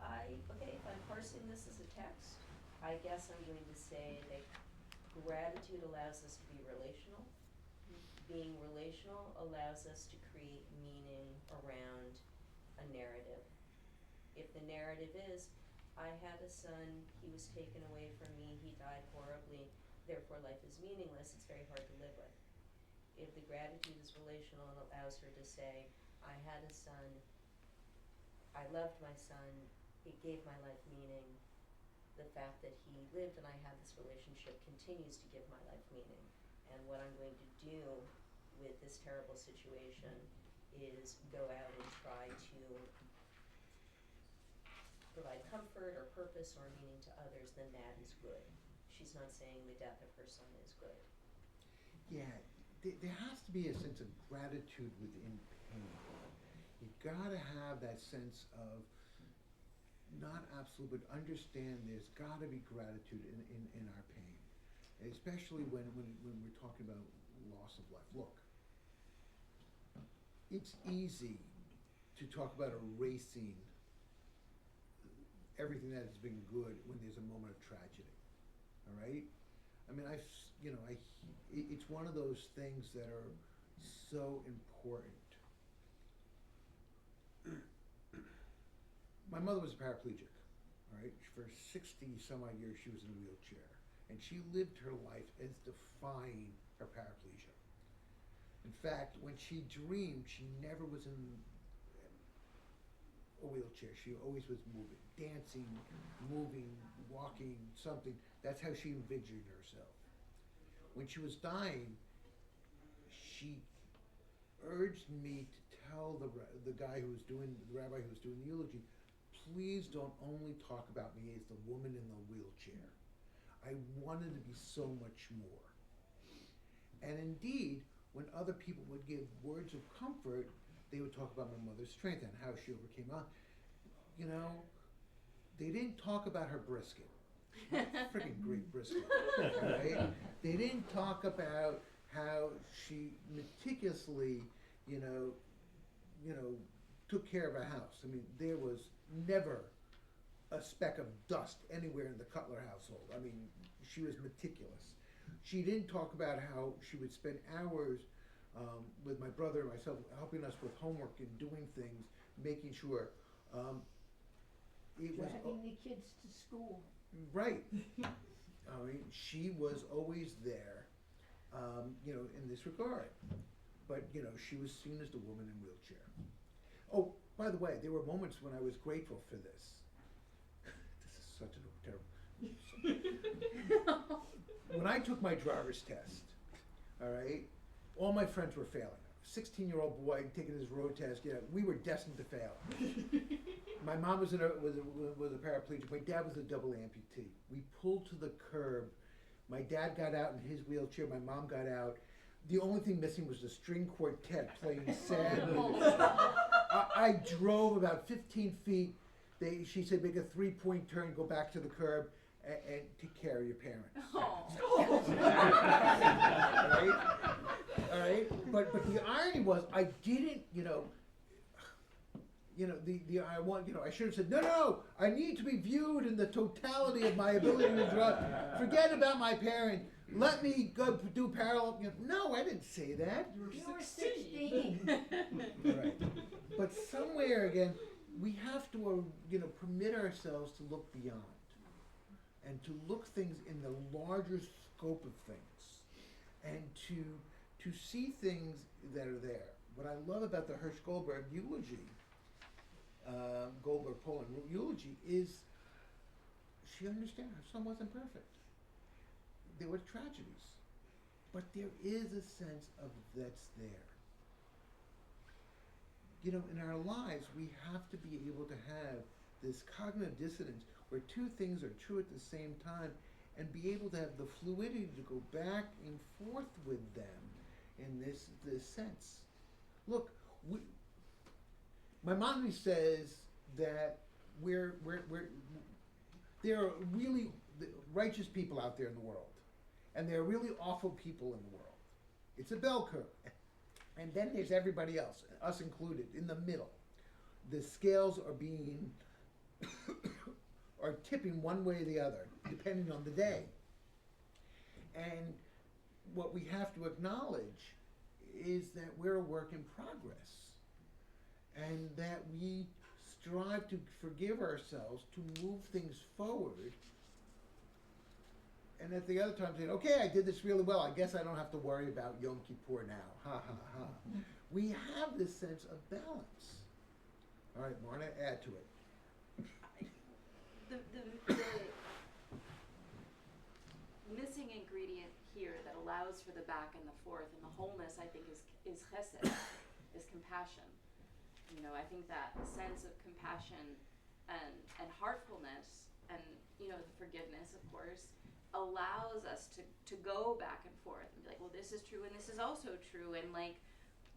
Okay, if I'm parsing this as a text, I guess I'm going to say that gratitude allows us to be relational. Being relational allows us to create meaning around a narrative. If the narrative is, I had a son, he was taken away from me, he died horribly, therefore life is meaningless, it's very hard to live with. If the gratitude is relational and allows her to say, I had a son, I loved my son, it gave my life meaning. The fact that he lived and I had this relationship continues to give my life meaning. And what I'm going to do with this terrible situation is go out and try to provide comfort or purpose or meaning to others, then that is good. She's not saying the death of her son is good. Yeah, there has to be a sense of gratitude within pain. You gotta have that sense of not absolute, but understand there's gotta be gratitude in our pain. Especially when we're talking about loss of life. Look, it's easy to talk about erasing everything that has been good when there's a moment of tragedy. All right? I mean, it's one of those things that are so important. My mother was a paraplegic, all right? For 60 some odd years, she was in a wheelchair. And she lived her life as defying her paraplegia. In fact, when she dreamed, she never was in a wheelchair. She always was moving, dancing, moving, walking, something. That's how she envisioned herself. When she was dying, she urged me to tell the rabbi who was doing the eulogy, please don't only talk about me as the woman in the wheelchair. I wanted to be so much more. And indeed, when other people would give words of comfort, they would talk about my mother's strength and how she overcame on. They didn't talk about her brisket. Freaking great brisket, right? They didn't talk about how she meticulously, took care of a house. I mean, there was never a speck of dust anywhere in the Cutler household. I mean, she was meticulous. She didn't talk about how she would spend hours with my brother and myself helping us with homework and doing things, making sure Dragging the kids to school. Right. I mean, she was always there, in this regard. But, she was seen as the woman in wheelchair. Oh, By the way, there were moments when I was grateful for this. This is such a terrible. When I took my driver's test, all right, all my friends were failing. 16-year-old boy taking his road test, we were destined to fail. My mom was a paraplegic. My dad was a double amputee. We pulled to the curb. My dad got out in his wheelchair. My mom got out. The only thing missing was the string quartet playing sad. I drove about 15 feet. She said, make a 3-point turn, go back to the curb, and take care of your parents. All right. But the irony was, I didn't, I should have said, no, I need to be viewed in the totality of my ability to drive. Forget about my parent. Let me go do parallel. No, I didn't say that. You You were were 16. 16. Right. But somewhere again, we have to, permit ourselves to look beyond, and to look things in the larger scope of things, and to see things that are there. What I love about the Hirsch Goldberg eulogy, Goldberg-Poland eulogy, is she understands her son wasn't perfect. There were tragedies, but there is a sense of that's there. In our lives, we have to be able to have this cognitive dissonance where two things are true at the same time, and be able to have the fluidity to go back and forth with them in this sense. Look, my mom says that there are really righteous people out there in the world, and there are really awful people in the world. It's a bell curve. And then there's everybody else, us included, in the middle. The scales are being, are tipping one way or the other, depending on the day. And what we have to acknowledge is that we're a work in progress, and that we strive to forgive ourselves, to move things forward, and at the other time saying, okay, I did this really well, I guess I don't have to worry about Yom Kippur now, ha ha ha. We have this sense of balance. All right, Marna, add to it. The missing ingredient here that allows for the back and the forth and the wholeness, I think, is chesed, is compassion. I think that sense of compassion and heartfulness and, the forgiveness, of course, allows us to go back and forth and be like, well, this is true and this is also true, and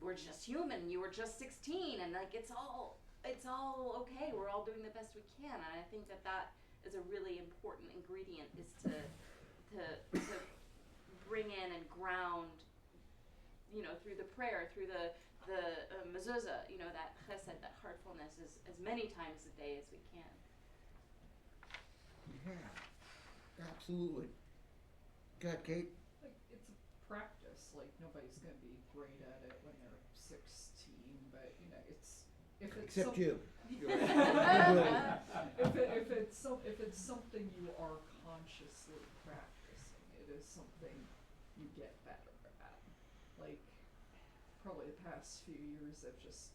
we're just human, you were just 16, and it's all okay, we're all doing the best we can. And I think that is a really important ingredient, is to bring in and ground, through the prayer, through the mezuzah, that chesed, that heartfulness, as many times a day as we can. Yeah. Absolutely. Go ahead, Kate. It's a practice. Nobody's going to be great at it when they're 16, but it's if it's Except you. if it's something you are consciously practicing, it is something you get better at. Probably the past few years, I've just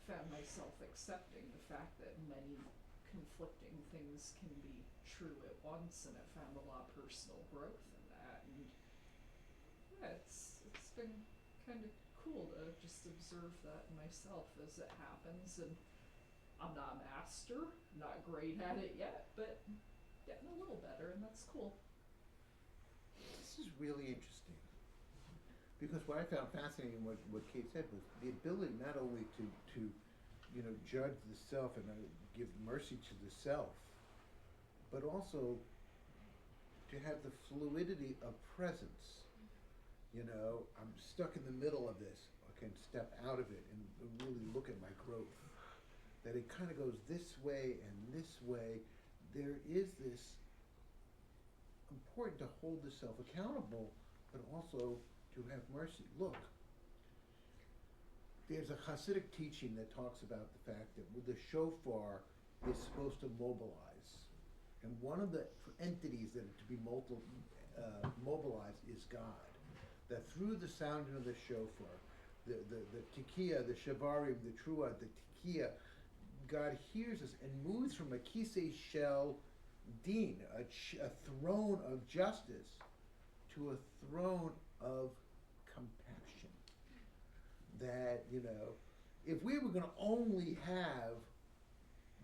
found myself accepting the fact that many conflicting things can be true at once, and I've found a lot of personal growth in that, and it's been kind of cool to just observe that in myself as it happens. And I'm not a master, not great at it yet, but getting a little better, and that's cool. This is really interesting, because what I found fascinating, what Kate said, was the ability not only to judge the self and give mercy to the self, but also to have the fluidity of presence. I'm stuck in the middle of this. I can step out of it and really look at my growth. That it kind of goes this way and this way. There is this important to hold the self accountable, but also to have mercy. Look, there's a Hasidic teaching that talks about the fact that the shofar is supposed to mobilize. And one of the entities that are to be mobilized is God. That through the sounding of the shofar, the tekiah, the shavarim, the truah, the tekiah, God hears us and moves from a kisei shel din, a throne of justice, to a throne of compassion. That, you know, if we were going to only have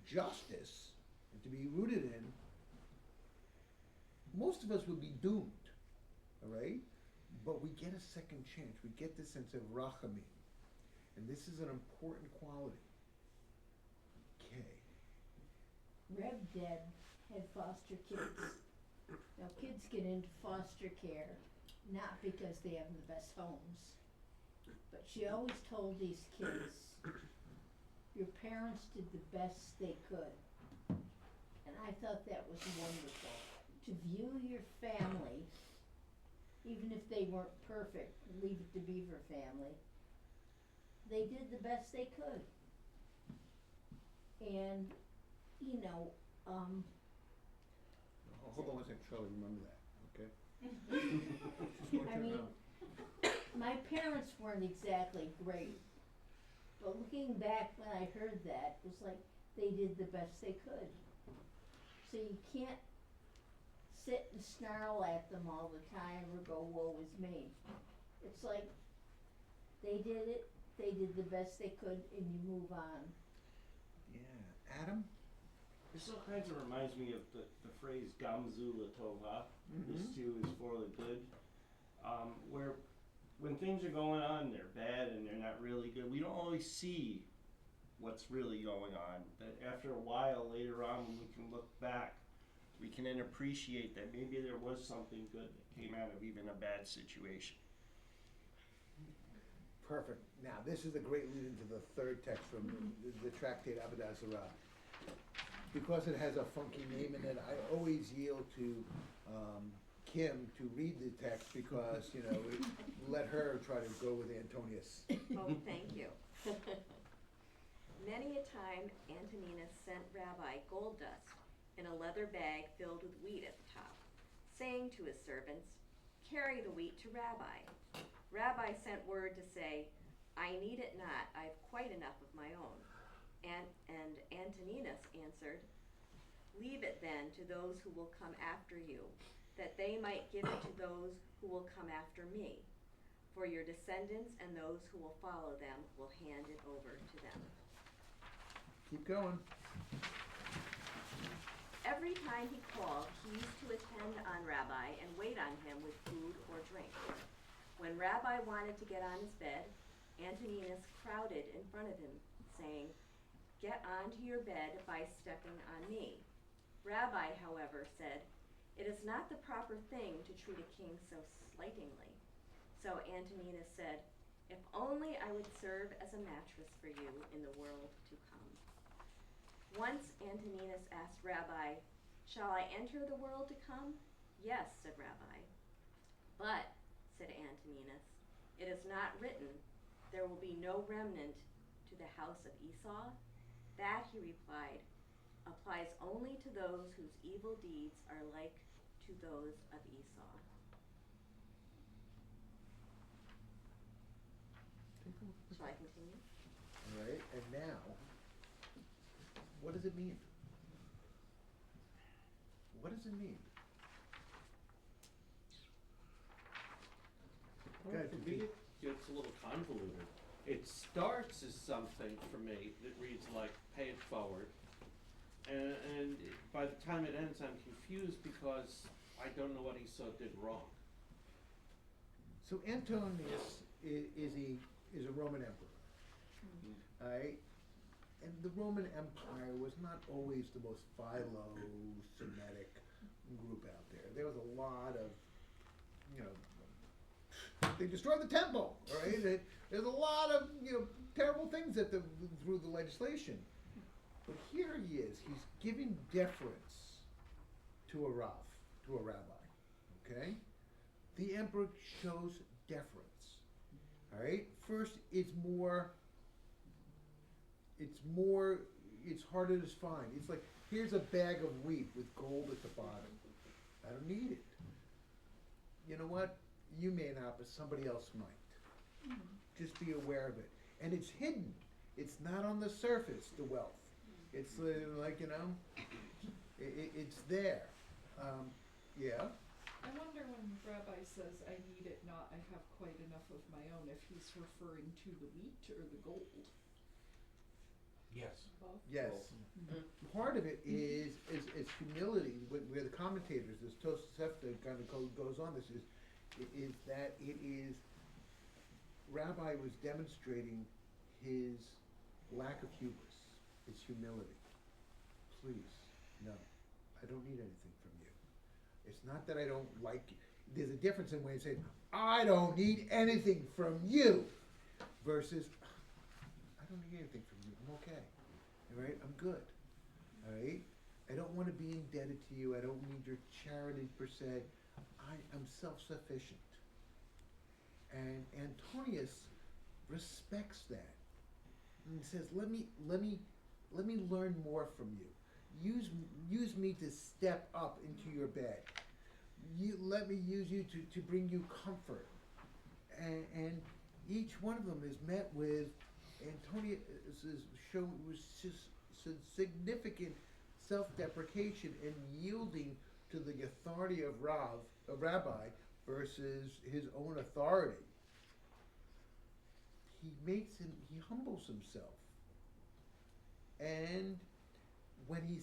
justice to be rooted in, most of us would be doomed, all right? But we get a second chance. We get this sense of rachamim. And this is an important quality. Okay. Reb Deb had foster kids. Now kids get into foster care not because they have the best homes, but she always told these kids, your parents did the best they could. And I thought that was wonderful. To view your family, even if they weren't perfect, leave it to Beaver family, they did the best they could. And, you know, Hold on one second, Charlie, remember that, okay? I mean, my parents weren't exactly great, but looking back when I heard that, it was like they did the best they could. So you can't sit and snarl at them all the time or go, woe is me. It's like they did it, they did the best they could, and you move on. Yeah. Adam? This all kinds of reminds me of the phrase Gamzu Latova, this too is for the good, where when things are going on, they're bad and they're not really good, we don't always see what's really going on. That after a while, later on, when we can look back, we can then appreciate that maybe there was something good that came out of even a bad situation. Perfect. Now, this is a great lead into the third text from the tractate Avodah Zarah. Because it has a funky name in it, I always yield to Kim to read the text because, you know, let her try to go with Antonius. Oh, thank you. Many a time Antoninus sent Rabbi gold dust in a leather bag filled with wheat at the top, saying to his servants, carry the wheat to Rabbi. Rabbi sent word to say, I need it not, I have quite enough of my own. And Antoninus answered, leave it then to those who will come after you, that they might give it to those who will come after me. For your descendants and those who will follow them will hand it over to them. Keep going. Every time he called, he used to attend on Rabbi and wait on him with food or drink. When Rabbi wanted to get on his bed, Antoninus crowded in front of him, saying, get onto your bed by stepping on me. Rabbi, however, said, it is not the proper thing to treat a king so slightingly. So Antoninus said, if only I would serve as a mattress for you in the world to come. Once Antoninus asked Rabbi, shall I enter the world to come? Yes, said Rabbi. But, said Antoninus, it is not written, there will be no remnant to the house of Esau? That, he replied, applies only to those whose evil deeds are like to those of Esau. Shall I continue? All right, and now, what does it mean? What does it mean? Well, for me, it gets a little convoluted. It starts as something for me that reads like pay it forward, and by the time it ends, I'm confused because I don't know what Esau did wrong. So Antonius is a Roman emperor, right? And the Roman Empire was not always the most philo-Semitic group out there. There was a lot of, you know, they destroyed the temple, right? There's a lot of, you know, terrible things through the legislation. But here he is. He's giving deference to a Rav, to a rabbi, okay? The emperor shows deference, all right? First, it's harder to find. It's like, here's a bag of wheat with gold at the bottom. I don't need it. You know what? You may not, but somebody else might. Just be aware of it. And it's hidden. It's not on the surface, the wealth. It's like, it's there. Yeah. I wonder when Rabbi says, I need it not, I have quite enough of my own, if he's referring to the wheat or the gold. Yes. Both? Yes. Part of it is humility, where the commentators, this Tosefta kind of goes on this, is that it is, Rabbi was demonstrating his lack of hubris, his humility. Please, no, I don't need anything from you. It's not that I don't like you. There's a difference in when you say, I don't need anything from you, versus, I don't need anything from you, I'm okay. All right, I'm good. All right? I don't want to be indebted to you. I don't need your charity per se. I am self-sufficient. And Antonius respects that. And he says, let me learn more from you. Use me to step up into your bed. Let me use you to bring you comfort. And each one of them is met with Antonius was just significant self-deprecation and yielding to the authority of Rabbi versus his own authority. He humbles himself. And when he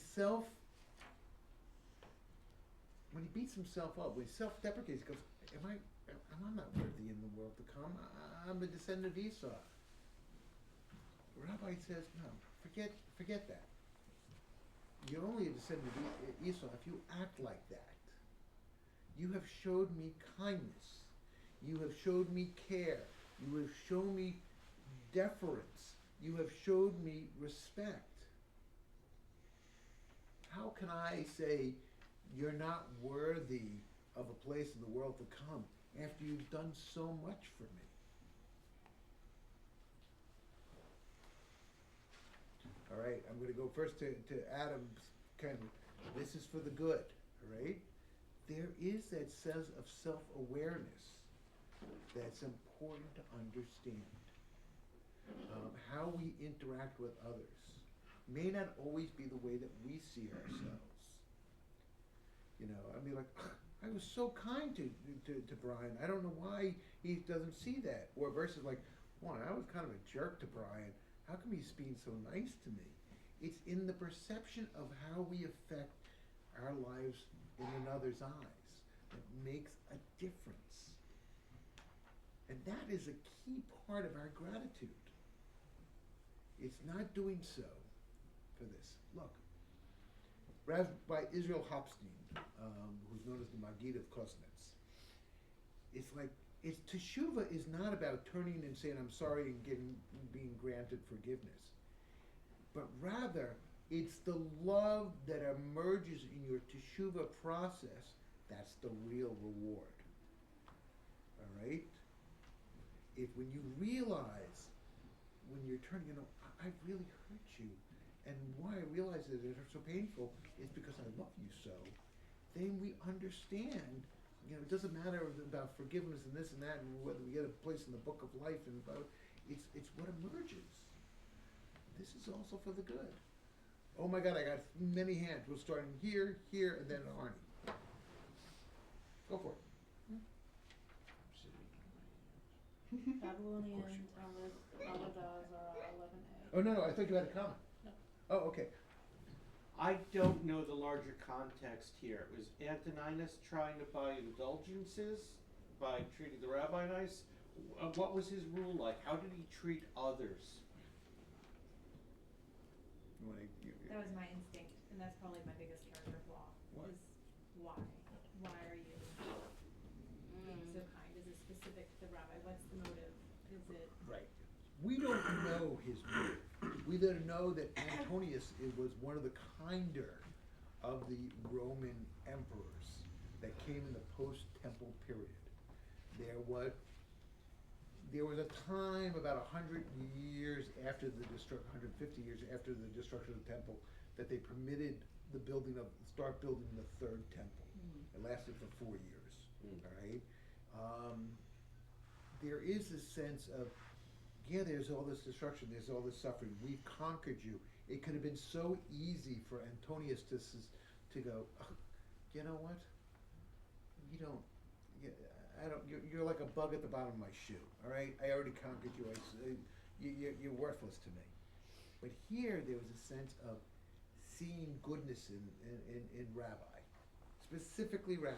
beats himself up, when he self-deprecates, he goes, I'm not worthy in the world to come. I'm a descendant of Esau. Rabbi says, no, forget that. You're only a descendant of Esau if you act like that. You have showed me kindness. You have showed me care. You have shown me deference. You have showed me respect. How can I say you're not worthy of a place in the world to come after you've done so much for me? All right, I'm going to go first to Adam's kind of, this is for the good, all right? There is that sense of self-awareness that's important to understand. How we interact with others may not always be the way that we see ourselves. I mean, like, I was so kind to Brian. I don't know why he doesn't see that. Or versus like, well, I was kind of a jerk to Brian. How come he's being so nice to me? It's in the perception of how we affect our lives in another's eyes that makes a difference. And that is a key part of our gratitude. It's not doing so for this. Look, Rabbi Israel Hopstein, who's known as the Maggid of Kosnetz, it's like, Teshuvah is not about turning and saying, I'm sorry, and being granted forgiveness. But rather, it's the love that emerges in your Teshuvah process that's the real reward. All right? When you realize, when you're turning, I really hurt you, and why I realize that it's so painful is because I love you so, then we understand. It doesn't matter about forgiveness and this and that, and whether we get a place in the book of life, and it's what emerges. This is also for the good. Oh my God, I got many hands. We're starting here, and then Arnie. Go for it. Babylonian Talmud, Avodah Zarah 11a. Oh no, I thought you had a comment. No. Oh, okay. I don't know the larger context here. Was Antoninus trying to buy indulgences by treating the rabbi nice? What was his rule like? How did he treat others? That was my instinct, and that's probably my biggest character flaw. What? Is why? Why are you being so kind? Is it specific to the rabbi? What's the motive? Is it Right. We don't know his motive. We don't know that Antonius was one of the kinder of the Roman emperors that came in the post-temple period. There was a time about 100 years after the 150 years after the destruction of the temple, that they permitted start building the third temple. It lasted for 4 years. All right. There is a sense of, there's all this destruction, there's all this suffering. We've conquered you. It could have been so easy for Antonius to go, "Ugh, you know what? You don't, you, I don't, you're like a bug at the bottom of my shoe, all right? I already conquered you, you're worthless to me." But here there was a sense of seeing goodness in Rabbi, specifically Rabbi,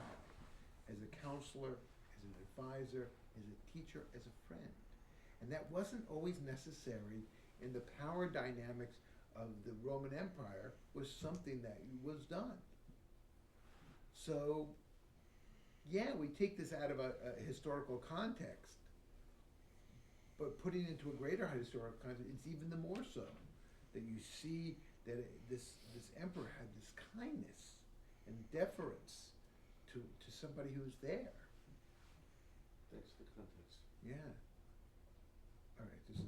as a counselor, as an advisor, as a teacher, as a friend. And that wasn't always necessary in the power dynamics of the Roman Empire, was something that was done. So, yeah, we take this out of a historical context, but putting it into a greater historical context, it's even the more so that you see that this emperor had this kindness and deference to somebody who's there. Thanks for the context. Yeah. All right, this is.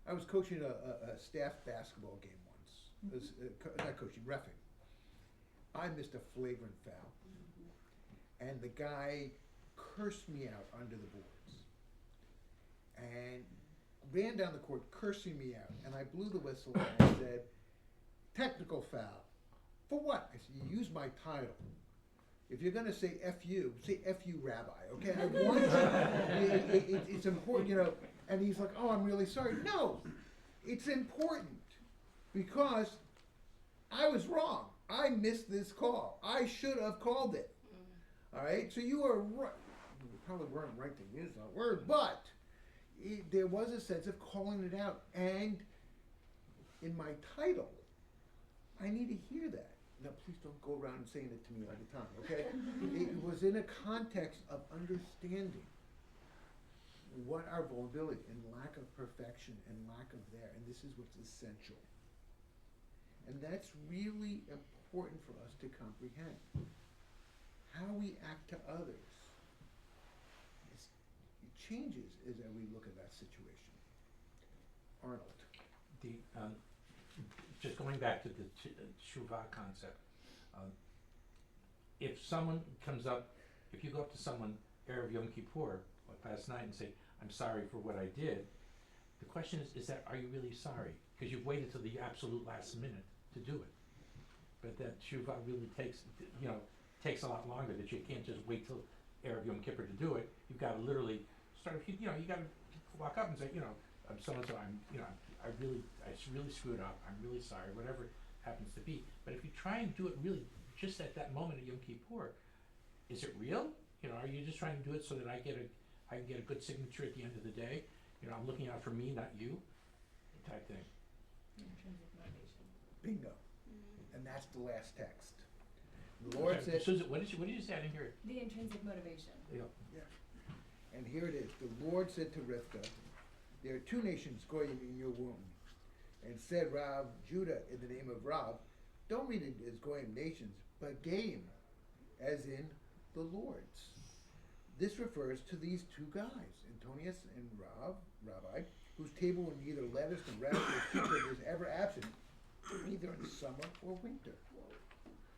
I was coaching a staff basketball game once. Not coaching, reffing. I missed a flagrant foul, and the guy cursed me out under the boards, and ran down the court cursing me out, and I blew the whistle and I said, "Technical foul." "For what?" I said, "You use my title. If you're going to say F you, say F you, Rabbi, okay? I want you, it's important, you know." And he's like, "Oh, I'm really sorry." No, it's important because I was wrong. I missed this call. I should have called it. All right? So you are right. You probably weren't right to use that word, but there was a sense of calling it out. And in my title, I need to hear that. Now, please don't go around saying it to me all the time, okay? It was in a context of understanding what our vulnerability and lack of perfection and lack of there, and this is what's essential. And that's really important for us to comprehend. How we act to others, it changes as we look at that situation. Arnold. Just going back to the Shuvah concept, if someone comes up, if you go up to someone Erev Yom Kippur, like last night, and say, "I'm sorry for what I did," the question is that, are you really sorry? Because you've waited till the absolute last minute to do it. But that Shuvah really takes a lot longer, that you can't just wait till Erev Yom Kippur to do it. You've got to literally start, you got to walk up and say, "I'm so-and-so, I really screwed up, I'm really sorry," whatever it happens to be. But if you try and do it really just at that moment of Yom Kippur, is it real? Are you just trying to do it so that I can get a good signature at the end of the day? I'm looking out for me, not you, type thing. Intrinsic motivation. Bingo. And that's the last text. The Lord said. Susan, what did you say? I didn't hear it. The intrinsic motivation. Yeah. And here it is. The Lord said to Rivka, "There are two nations, Goyim, in your womb." And said Rav, Judah, in the name of Rav, don't read it as Goyim nations, but Gaim, as in the Lord's. This refers to these two guys, Antonius and Rabbi, whose table were neither lettuce nor radish nor cucumber was ever absent, either in summer or winter.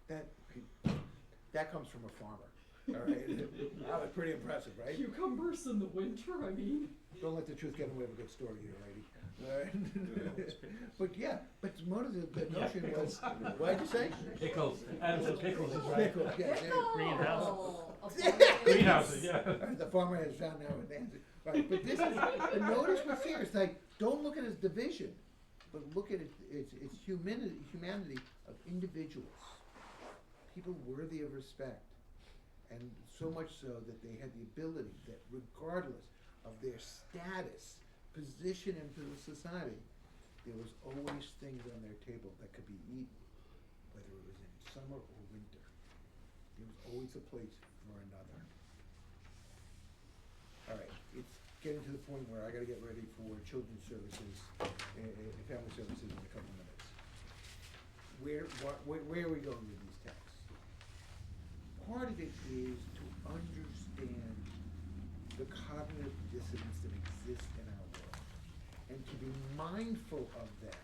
That comes from a farmer. All right, that was pretty impressive, right? Cucumbers in the winter, I mean. Don't let the truth get in the way of a good story here, lady. All right. But yeah, the notion was, what did you say? Pickles. Adam said pickles, he's right. Pickles, yes. Greenhouse. Greenhouses, yeah. The farmer has found now an answer. Right, but this is, notice what's here. It's like, don't look at it as division, but look at its humanity of individuals. People worthy of respect. And so much so that they had the ability that regardless of their status, position into the society, there was always things on their table that could be eaten, whether it was in summer or winter. There was always a place for another. All right, it's getting to the point where I gotta get ready for children's services and family services in a couple minutes. Where are we going with these texts? Part of it is to understand the cognitive dissonance that exists in our world, and to be mindful of that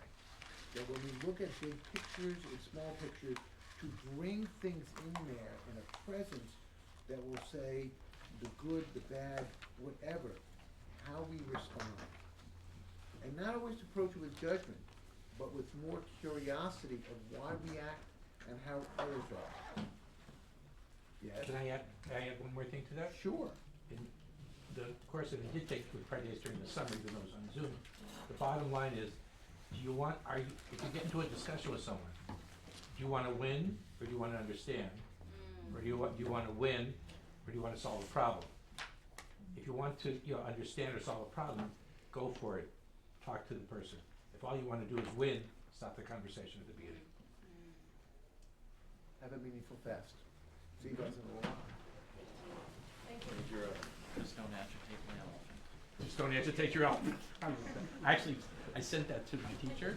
when we look at big pictures and small pictures, to bring things in there in a presence that will say the good, the bad, whatever, how we respond. and not always approach it with judgment, but with more curiosity of why we act and how others are. Yes? Can I add one more thing to that? Sure. In the course that I did take with Predators during the summer, even though it was on Zoom, the bottom line is, if you get into a discussion with someone, do you wanna win, or do you wanna understand? Or do you wanna win, or do you wanna solve a problem? If you want to, understand or solve a problem, go for it, talk to the person. If all you wanna do is win, stop the conversation at the beginning. Have a meaningful fast. See you guys in a little while. Thank you. Just don't agitate my elephant. Just don't agitate your elephant. Actually, I sent that to my teacher.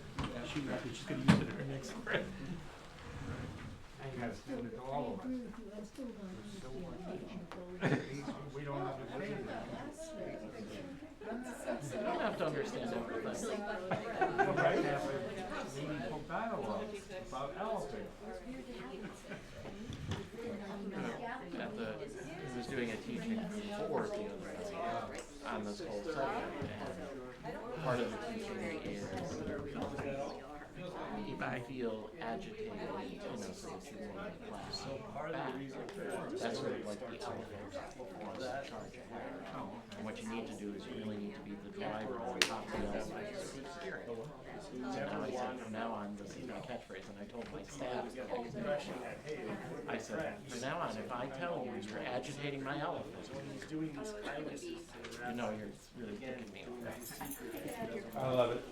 She's gonna use it in her next grade. I gotta send it to all of us. I agree with you, I still don't understand. We don't understand that. You don't have to understand everything. We might have a meaningful dialogue about elephants. I was doing a teaching before the other day on this whole subject, and part of the teaching is if I feel agitated, so if you want to class back, that's sort of like the elephant wants to charge ahead. And what you need to do is you really need to be the driver on top of the elephant so he's steering. So now I said, from now on, this is my catchphrase, and I told my staff, I said, from now on, if I tell you you're agitating my elephant, you know you're really kicking me off. I love it.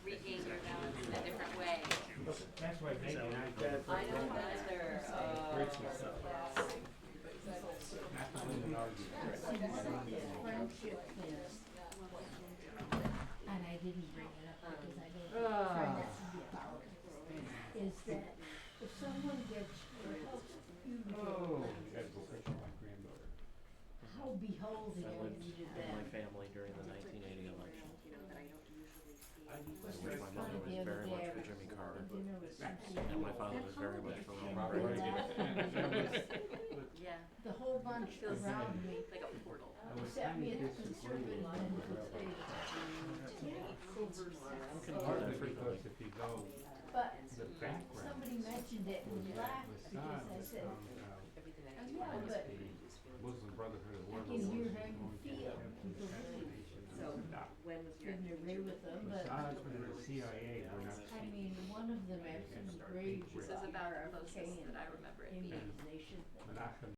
Regain your balance in a different way. That's why Megan and I did. I don't either, Not to win an argument. Friendship is, and I didn't bring it up because I don't try not to be powerful, is that if someone gets, or helps you to get Oh, elected, you gotta go fishing with my granddaughter. how beholden I are lived you to with them? my family during the 1980 election. Was My mother was very much for Jimmy Carter, dinner with Cynthia. and my father was very much for Ronald We're Reagan. laughing Yeah. The whole bunch Feels around me, like a portal. except me at the conservative end of the table. Partly because if you go But the background, somebody mentioned it and we laughed because I said, yeah, but Muslim Brotherhood of I World can War hear is how you going to feel. have People the do. So, when was your Couldn't agree with them, but Mossad and the CIA were not I mean, one of them actually graved This is about the closest that I remember it being. immunization. Menachem